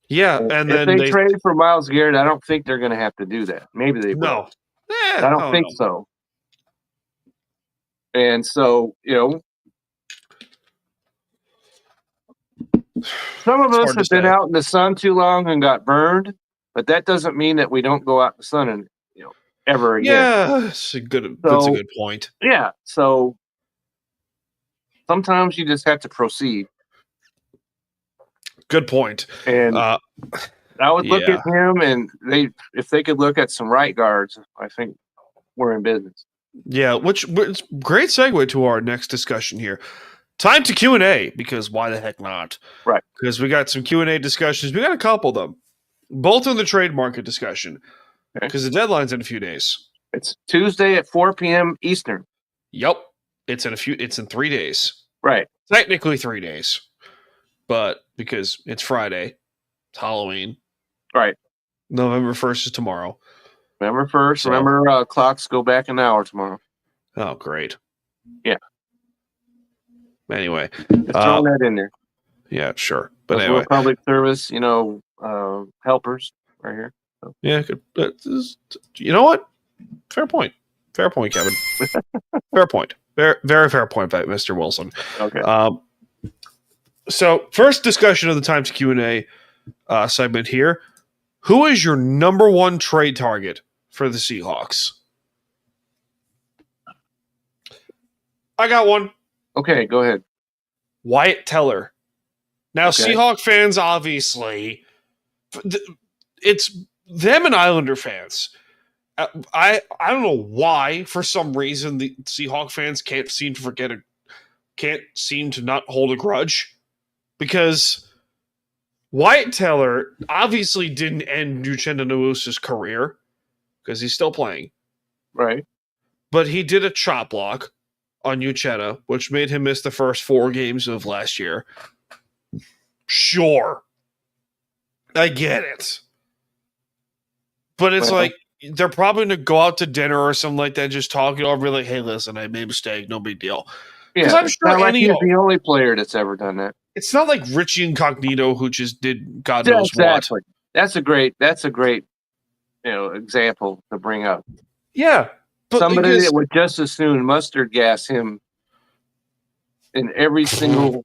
Yeah, and if then they traded for Myles Garrett, I don't think they're going to have to do that. Maybe they will. No. I don't think so. And so, some of us have been out in the sun too long and got burned, but that doesn't mean that we don't go out in the sun and ever again. Yeah, that's a good point. Yeah, so sometimes you just have to proceed. Good point. And I would look at him, and if they could look at some right guards, I think we're in business. Yeah, which great segue to our next discussion here. Time to Q&A, because why the heck not? Right. Because we got some Q&A discussions. We got a couple of them, both in the trade market discussion, because the deadline's in a few days. It's Tuesday at 4 p.m. Eastern. Yep, it's in 3 days. Right. Technically 3 days, but because it's Friday, it's Halloween. Right. November 1st is tomorrow. November 1st. So, remember, clocks go back an hour tomorrow. Oh, great. Yeah. Anyway. Just throwing that in there. Yeah, sure. But anyway. Public service, helpers right here. So. Yeah. You know what? Fair point. Fair point, Kevin. Fair point. Very, very fair point by Mr. Wilson. Okay. So, first discussion of the Time to Q&A segment here. Who is your number one trade target for the Seahawks? I got one. Okay, go ahead. Wyatt Teller. Now, Seahawk fans, obviously, it's them and Islander fans. I don't know why, for some reason, the Seahawk fans can't seem to not hold a grudge, because Wyatt Teller obviously didn't end Uchenna Nwosu's career, because he's still playing. Right. But he did a chop block on Uchenna, which made him miss the first 4 games of last year. Sure. I get it. But it's like, they're probably going to go out to dinner or something like that, and just talk it over, be like, hey, listen, I made a mistake, no big deal. Because Yeah, I'm it's sure not like he's the only player that's ever done that. it's not like Richie Incognito who just did God Yeah, knows exactly. what. That's a great example to bring up. Yeah. But Somebody because, that would just as soon mustard gas him in every single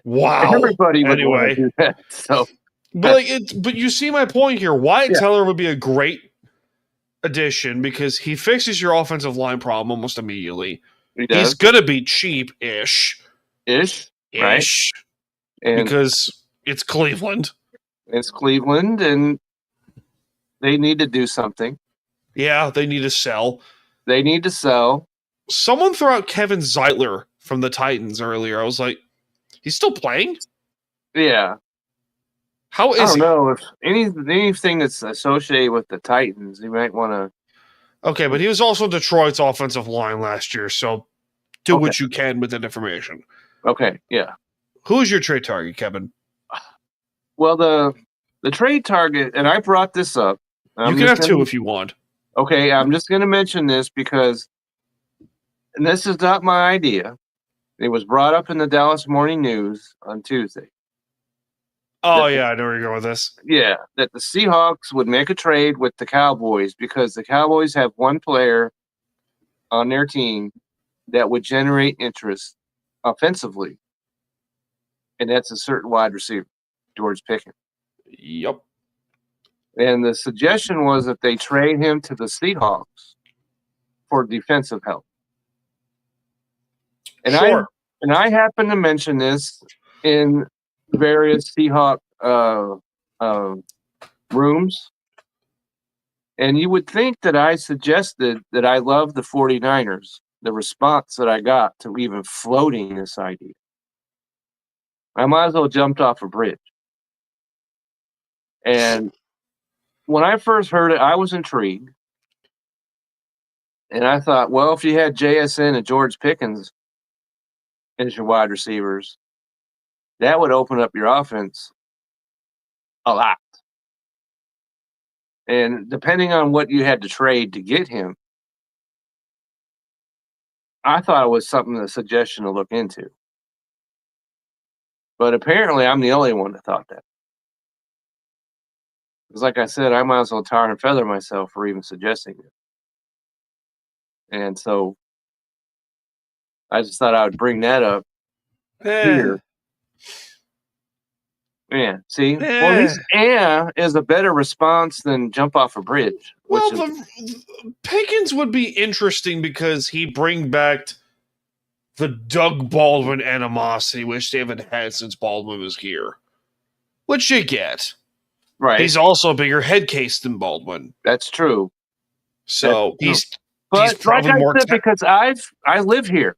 wow. everybody would want Anyway. to do that. So but you see my point here. Wyatt Yeah. Teller would be a great addition because he fixes your offensive line problem almost immediately. he does He's gonna be cheap-ish. right? And Because it's Cleveland. it's Cleveland, and they need to do something. Yeah, they need to sell. They need to sell. Someone threw out Kevin Zeitler from the Titans earlier. I was like, he's still playing? Yeah. How I is don't he? know if anything that's associated with the Titans, you might want to. Okay, but he was also Detroit's offensive line last year, so do Okay. what you can with that information. Okay, yeah. Who is your trade target, Kevin? Well, the trade target, and I brought this up. You can have two if you want. Okay, I'm just going to mention this because, and this is not my idea. It was brought up in the Dallas Morning News on Tuesday. Oh, yeah, I know where you're going with this. Yeah, that the Seahawks would make a trade with the Cowboys because the Cowboys have one player on their team that would generate interest offensively, and that's a certain wide receiver, George Pickens. Yep. And the suggestion was that they trade him to the Seahawks for defensive help. And Sure. I happen to mention this in various Seahawk rooms. And you would think that I suggested that I love the 49ers, the response that I got to even floating this idea. I might as well jumped off a bridge. And when I first heard it, I was intrigued. And I thought, well, if you had JSN and George Pickens as your wide receivers, that would open up your offense a lot. And depending on what you had to trade to get him, I thought it was something, a suggestion to look into. But apparently I'm the only one that thought that. Because like I said, I might as well tar and feather myself for even suggesting it. And so I just thought I would bring that up here. Yeah, see? Well, at least is a better response than jump off a bridge. Well, Pickens would be interesting because he bring back the Doug Baldwin animosity, which they haven't had since Baldwin was here. Which you get. Right. He's also a bigger head case than Baldwin. That's true. So he's like probably I more said, because I live here.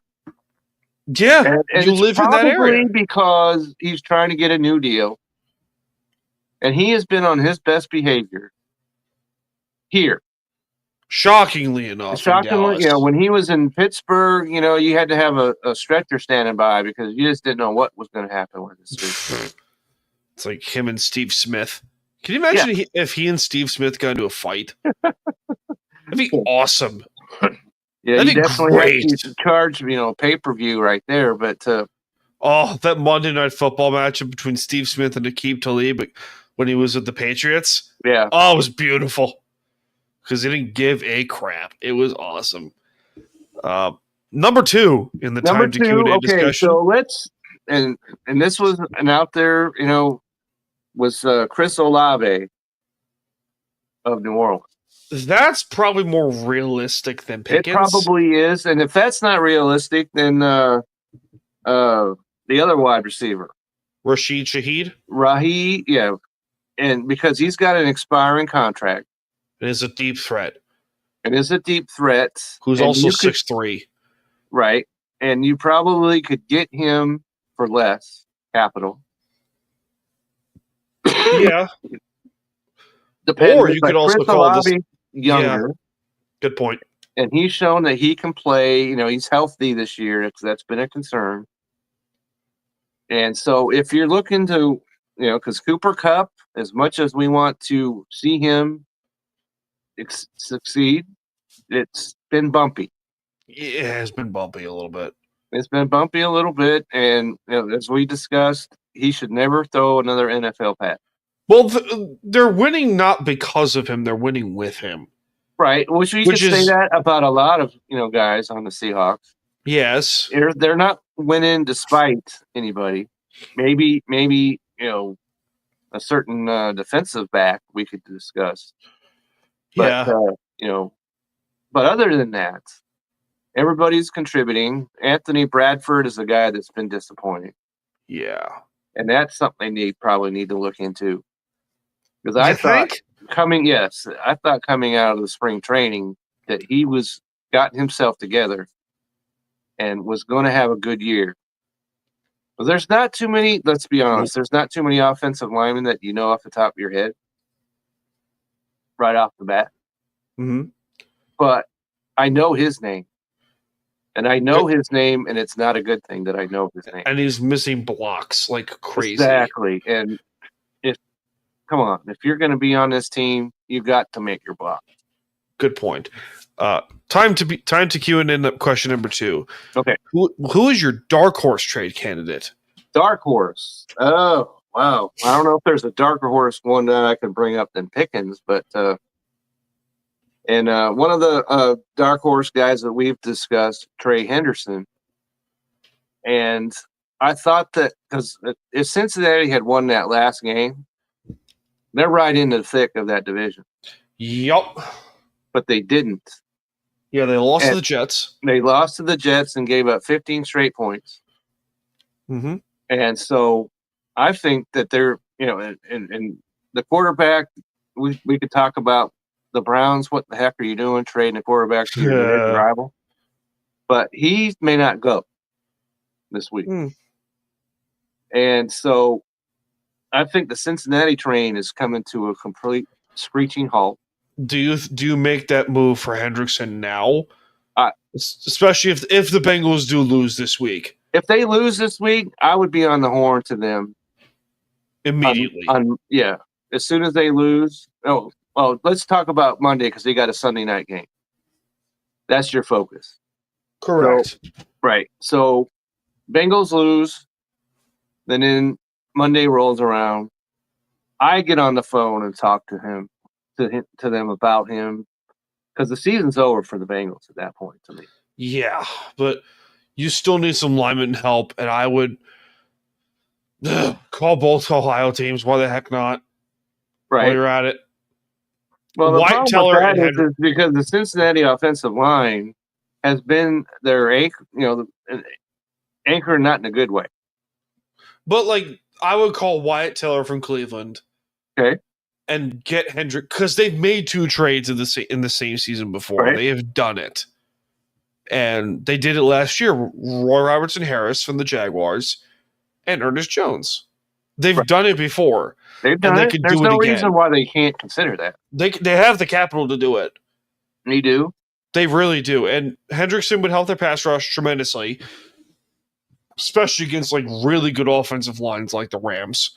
Yeah, and you it's live in that area. Because he's trying to get a new deal. And he has been on his best behavior here. Shockingly enough. Shockingly, when he was in Pittsburgh, you had to have a stretcher standing by because you just didn't know what was going to happen with this. It's like him and Steve Smith. Can you imagine if he and Steve Smith got into a fight? That'd be awesome. Yeah, that'd be great. Have to charge, pay-per-view right there. But that Monday Night Football matchup between Steve Smith and Aqib Talib when he was with the Patriots. Yeah. Oh, it was beautiful. Because they didn't give a crap. It was awesome. Number 2 in the time to Q&A discussion. So let's and this was out there, was Chris Olave of New Orleans. That's probably more realistic than Pickens. It probably is, and if that's not realistic, then the other wide receiver, Rashid Shaheed. Yeah, and because he's got an expiring contract. It is a deep threat. It is a deep threat. Who's also 6'3". Right. And you probably could get him for less capital. Yeah. Depending, or you could also call this younger. Yeah. Good point. And he's shown that he can play. He's healthy this year. That's been a concern. And so if you're looking to, because Cooper Kupp, as much as we want to see him succeed. It's been bumpy. It has been bumpy a little bit. It's been bumpy a little bit, and as we discussed, he should never throw another NFL pass. Well, they're winning not because of him; they're winning with him. Right. Which you could say that about a lot of guys on the Seahawks. Yes, they're not winning despite anybody. Maybe a certain defensive back we could discuss. But, but other than that, everybody's contributing. Anthony Bradford is a guy that's been disappointing. Yeah. And that's something they probably need to look into. Because I thought coming out of the spring training that he was gotten himself together and was going to have a good year. But there's not too many, let's be honest, there's not too many offensive linemen that you know off the top of your head right off the bat. Mm-hmm. But I know his name. And I know his name, and it's not a good thing that I know his name. And he's missing blocks like crazy. Exactly. And come on, if you're going to be on this team, you got to make your block. Good point. Time to cue in question number 2. Okay. Who is your dark horse trade candidate? Dark horse. Oh, wow. I don't know if there's a darker horse one that I can bring up than Pickens, but one of the dark horse guys that we've discussed, Trey Henderson, and I thought that because if Cincinnati had won that last game, they're right in the thick of that division. Yup. But they didn't. Yeah, they lost to the Jets. They lost to the Jets and gave up 15 straight points. Mm-hmm. And so I think that they're, and the quarterback, we could talk about the Browns. What the heck are you doing trading a quarterback to your rival? But he may not go this week. And so I think the Cincinnati train is coming to a complete screeching halt. Do you make that move for Hendrickson now? Especially if the Bengals do lose this week. If they lose this week, I would be on the horn to them immediately. As soon as they lose. Oh, well, let's talk about Monday because they got a Sunday night game. That's your focus. Correct. Right. So Bengals lose, then Monday rolls around. I get on the phone and talk to them about him because the season's over for the Bengals at that point to me. Yeah, but you still need some lineman help, and I would call both Ohio teams. Why the heck not? Right. While you're at it. Well, the problem with that is because the Cincinnati offensive line has been their anchor, anchor not in a good way. But, I would call Wyatt Teller from Cleveland. Okay. And get Hendrick, because they've made 2 trades in the same season before. Right. They have done it. And they did it last year. Roy Robertson Harris from the Jaguars and Ernest Jones. They've done it before. They've done it. There's no reason why they can't consider that. They have the capital to do it. They do. They really do. And Hendrickson would help their pass rush tremendously, especially against really good offensive lines like the Rams.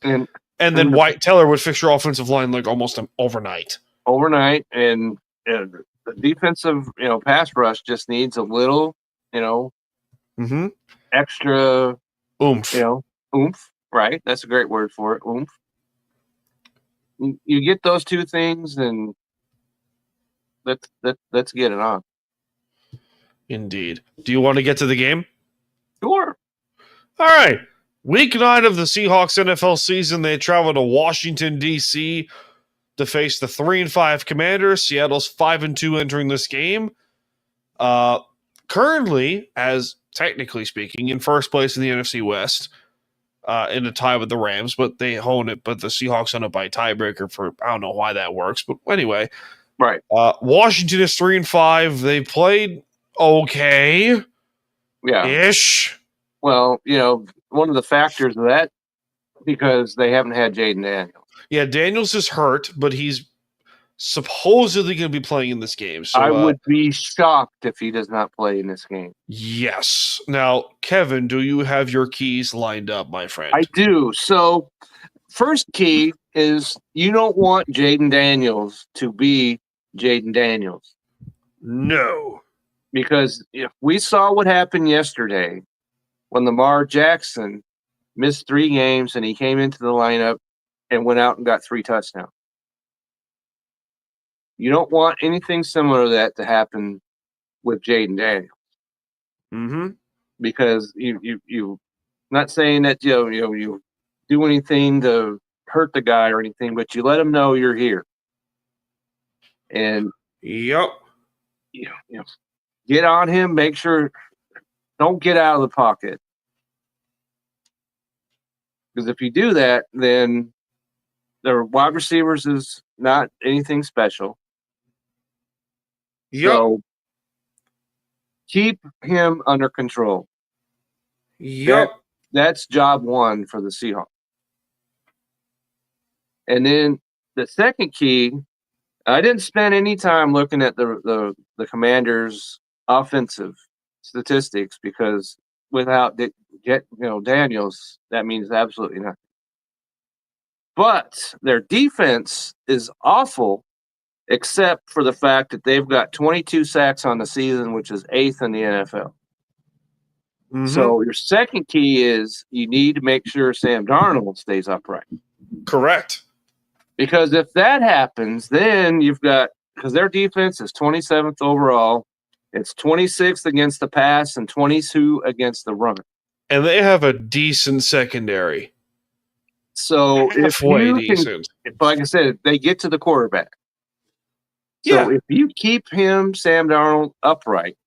And then Wyatt Teller would fix your offensive line almost overnight. And the defensive, pass rush just needs a little, extra oomph. Oomph. Right. That's a great word for it. Oomph. You get those 2 things, and let's get it on. Indeed. Do you want to get to the game? Sure. All right. Week 9 of the Seahawks NFL season, they travel to Washington, D.C. to face the 3-5 Commanders. Seattle's 5-2 entering this game. Currently, as technically speaking, in first place in the NFC West, in a tie with the Rams, but they own it. But the Seahawks own it by tiebreaker for, I don't know why that works, but anyway. Right. Washington is 3-5. They played okay. Yeah. Ish. Well, one of the factors of that, because they haven't had Jaden Daniels. Yeah, Daniels is hurt, but he's supposedly going to be playing in this game. So I would be shocked if he does not play in this game. Yes. Now, Kevin, do you have your keys lined up, my friend? I do. So, first key is you don't want Jaden Daniels to be Jaden Daniels. No. Because if we saw what happened yesterday when Lamar Jackson missed 3 games and he came into the lineup and went out and got 3 touchdowns. You don't want anything similar to that to happen with Jaden Daniels. Mm-hmm. Because you not saying that you do anything to hurt the guy or anything, but you let him know you're here. And Yep. Get on him, make sure don't get out of the pocket. Because if you do that, then their wide receivers is not anything special. Yep. So keep him under control. Yep. That's job one for the Seahawks. And then the second key, I didn't spend any time looking at the Commanders' offensive statistics because without Daniels, that means absolutely nothing. But their defense is awful, except for the fact that they've got 22 sacks on the season, which is 8th in the NFL. Mm-hmm. So your second key is you need to make sure Sam Darnold stays upright. Correct. Because if that happens, then you've got – because their defense is 27th overall. It's 26th against the pass and 22 against the run. And they have a decent secondary. So if you decent. like I said, if they get to the quarterback. Yeah. So if you keep him, Sam Darnold, upright,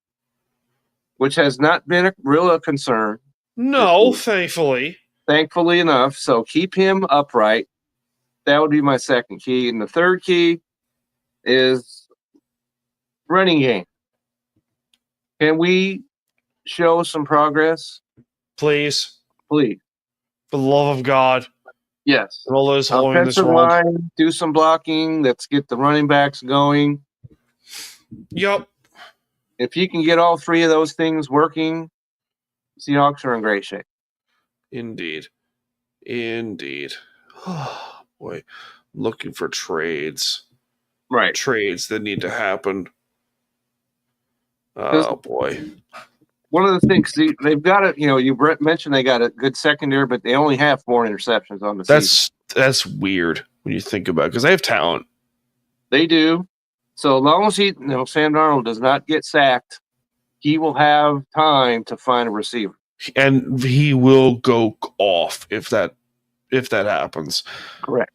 which has not been a real concern. No, thankfully. Thankfully enough. So keep him upright. That would be my second key. And the third key is running game. Can we show some progress? Please. Please. For the love of God. Yes. And all those holding in this Offensive world. line, do some blocking. Let's get the running backs going. Yep. If you can get all 3 of those things working, Seahawks are in great shape. Indeed. Oh, boy. I'm looking for trades. Right. Trades that need to happen. Oh, boy. One of the things they've got it, you mentioned they got a good secondary, but they only have 4 interceptions on the season. That's weird when you think about it because they have talent. They do. So as long as Sam Darnold does not get sacked, he will have time to find a receiver. And he will go off if that happens. Correct.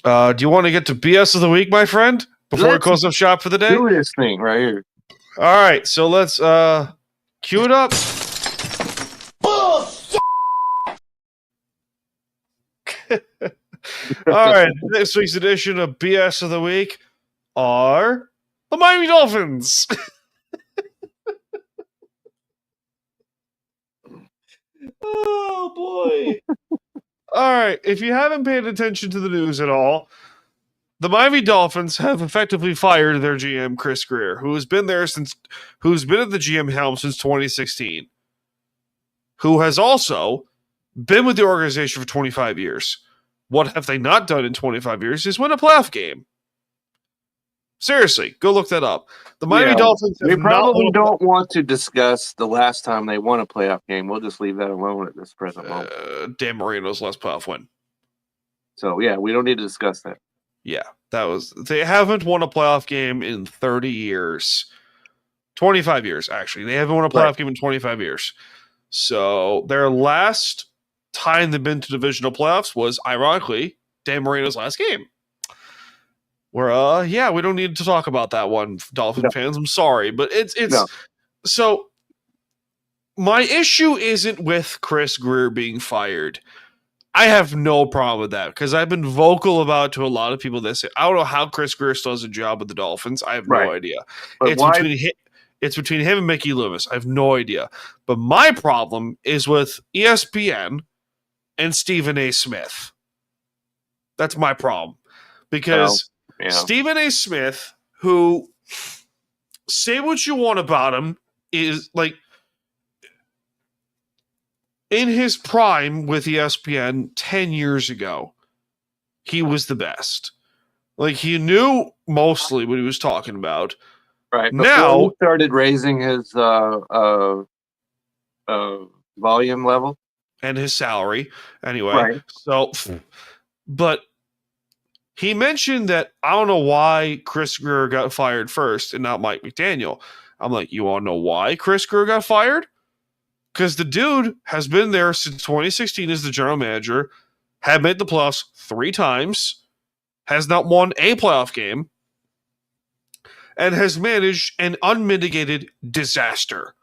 Do you want to get to BS of the week, my friend, before we close up shop for the day? Do this thing right here. All right, so let's cue it up. All right, this week's edition of BS of the week are the Miami Dolphins. Oh, boy. All right, if you haven't paid attention to the news at all, the Miami Dolphins have effectively fired their GM, Chris Greer, who's been at the GM helm since 2016, who has also been with the organization for 25 years. What have they not done in 25 years is win a playoff game. Seriously, go look that up. The Miami Dolphins have we probably don't want to discuss the last time they won a playoff game. We'll just leave that alone at this present moment. Dan Marino's last playoff win. So, yeah, we don't need to discuss that. Yeah, they haven't won a playoff game in 30 years. 25 years, actually. They haven't won a playoff game in 25 years. So their last time they've been to divisional playoffs was, ironically, Dan Marino's last game. Where, we don't need to talk about that one, Dolphin fans. I'm sorry, but it's so. My issue isn't with Chris Greer being fired. I have no problem with that because I've been vocal about it to a lot of people that say, I don't know how Chris Greer still has a job with the Dolphins. I have no idea. But It's between him and Mickey Loomis. I have no idea. But my problem is with ESPN and Stephen A. Smith. That's my problem. Because Stephen A. Smith, who, say what you want about him, is like, in his prime with ESPN 10 years ago, he was the best. Like, he knew mostly what he was talking about. Right. Now he started raising his volume level. And his salary. Anyway. Right. So, but he mentioned that I don't know why Chris Greer got fired first and not Mike McDaniel. I'm like, you want to know why Chris Greer got fired? Because the dude has been there since 2016 as the general manager, had made the playoffs 3 times, has not won a playoff game, and has managed an unmitigated disaster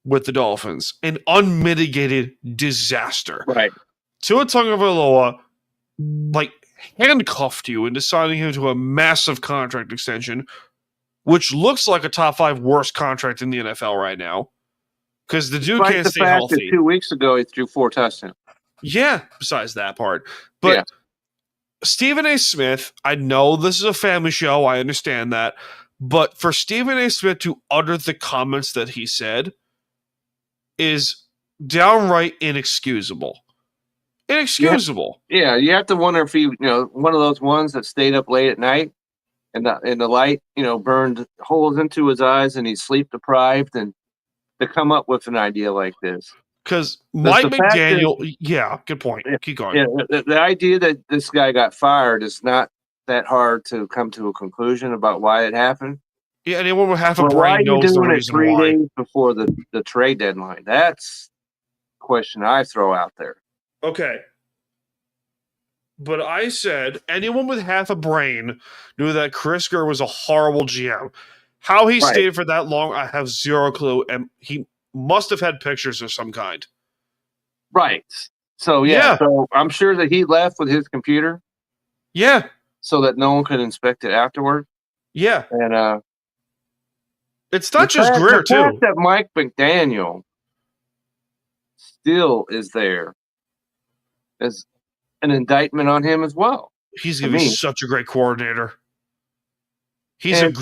with the Dolphins. An unmitigated disaster. Right. Tua Tagovailoa, like, handcuffed you into signing him to a massive contract extension, which looks like a top 5 worst contract in the NFL right now. Because the dude can't stay healthy. 2 weeks ago, he threw 4 touchdowns. Yeah, besides that part. But Stephen A. Smith, I know this is a family show. I understand that. But for Stephen A. Smith to utter the comments that he said is downright inexcusable. Inexcusable. Yeah, you have to wonder if he, one of those ones that stayed up late at night and the light, burned holes into his eyes and he's sleep deprived and to come up with an idea like this. Because Mike McDaniel, good point. Yeah, Keep going. Yeah, the idea that this guy got fired is not that hard to come to a conclusion about why it happened. Yeah, anyone with half a Why brain are you knows the doing it reason 3 why. days before the trade deadline? That's the question I throw out there. Okay. But I said anyone with half a brain knew that Chris Greer was a horrible GM. How he stayed for that long, I have zero clue. And he must have had pictures of some kind. Right. So, so I'm sure that he left with his computer. Yeah. So that no one could inspect it afterward. Yeah. And it's not just Greer, too. The fact that Mike McDaniel still is there is an indictment on him as well. He's going to be such a great coordinator. He's a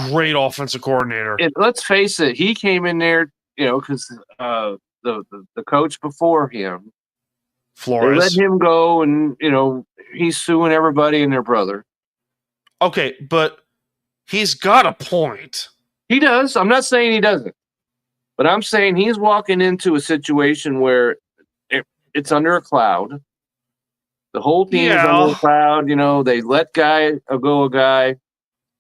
great offensive coordinator. Let's face it, he came in there, because the coach before him, Flores, they let him go, and he's suing everybody and their brother. Okay, but he's got a point. He does. I'm not saying he doesn't, but I'm saying he's walking into a situation where it's under a cloud. The whole team is under a cloud. They let go a guy.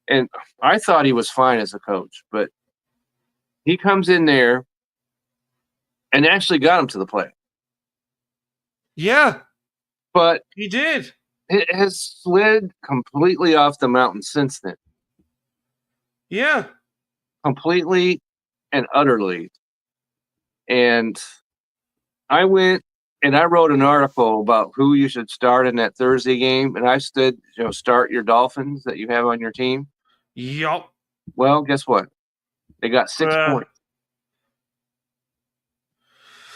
And I thought he was fine as a coach, but he comes in there and actually got him to the play. Yeah. But he did. It has slid completely off the mountain since then. Yeah. Completely and utterly. And I went and I wrote an article about who you should start in that Thursday game. And I said, start your Dolphins that you have on your team. Yup. Well, guess what? They got 6 points.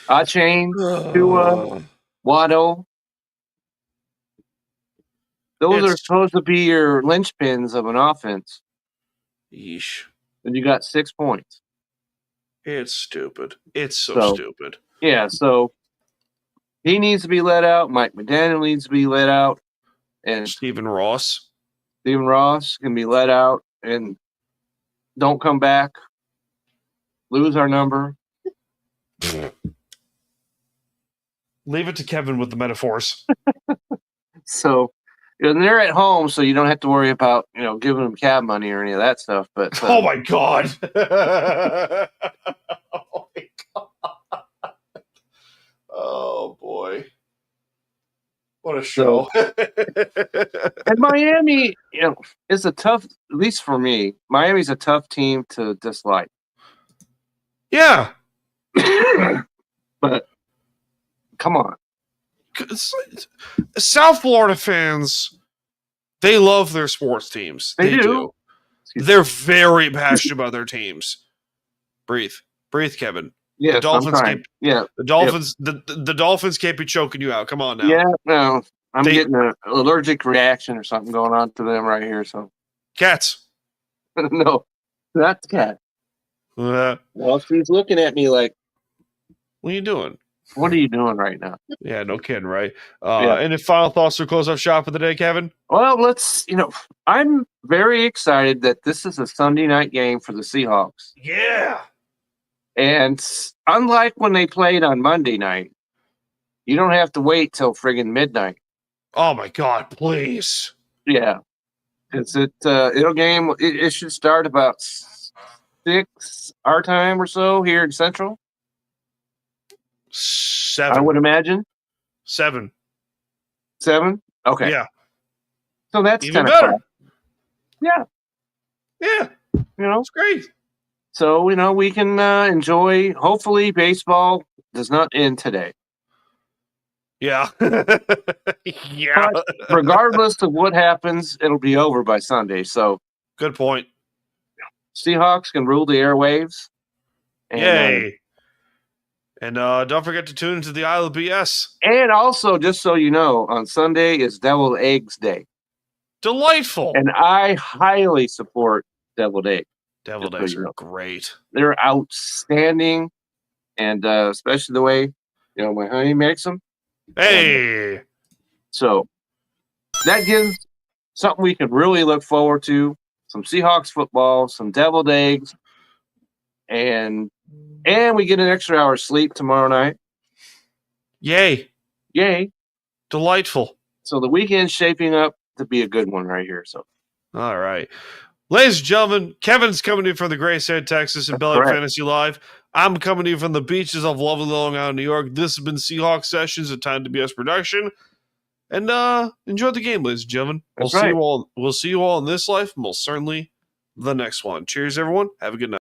Tachymeter, Tua, Waddle. Those are supposed to be your linchpins of an offense. Yeesh. And you got 6 points. It's stupid. It's so stupid. Yeah, so he needs to be let out. Mike McDaniel needs to be let out. And Stephen Ross can be let out and don't come back. Lose our number. Leave it to Kevin with the metaphors. So, and they're at home, so you don't have to worry about, giving them cab money or any of that stuff. But oh my god! Oh my god! Oh boy! What a show! And Miami, is a tough. At least for me, Miami's a tough team to dislike. Yeah, but come on. South Florida fans, they love their sports teams. They do. They're very passionate about their teams. Breathe, Kevin. Yeah, the Dolphins. The Dolphins can't be choking you out. Come on now. Yeah, no, I'm getting an allergic reaction or something going on to them right here. So cats. No, not the cat. Well, she's looking at me like, what are you doing? What are you doing right now? Yeah, no kidding, right? Yeah. Any final thoughts to close off shop of the day, Kevin? Well, I'm very excited that this is a Sunday night game for the Seahawks. Yeah. And unlike when they played on Monday night, you don't have to wait till friggin' midnight. Oh my God, please. Yeah. It should start about 6 our time or so here in Central. 7. I would imagine 7. 7. Okay. Yeah. So that's Even 10 better. o'clock. Yeah. Yeah. It's great. So, we can enjoy, hopefully baseball does not end today. Yeah. Yeah. But regardless of what happens, it'll be over by Sunday. So Good point. Seahawks can rule the airwaves. And, Yay. And don't forget to tune into the Isle of BS. And also, just so you know, on Sunday is Deviled Eggs Day. Delightful. And I highly support deviled eggs. Deviled eggs are great. They're outstanding. And especially the way, my honey makes them. Hey. So that gives something we can really look forward to. Some Seahawks football, some deviled eggs, and we get an extra hour of sleep tomorrow night. Yay. Delightful. So the weekend's shaping up to be a good one right here. So all right. Ladies and gentlemen, Kevin's coming to you from the Gray State, Texas, and Belly Up Fantasy Live. I'm coming to you from the beaches of lovely Long Island, New York. This has been Seahawks Sessions, a Time to BS production. And enjoy the game, ladies and gentlemen. We'll see you all in this life, and most certainly the next one. Cheers, everyone. Have a good night.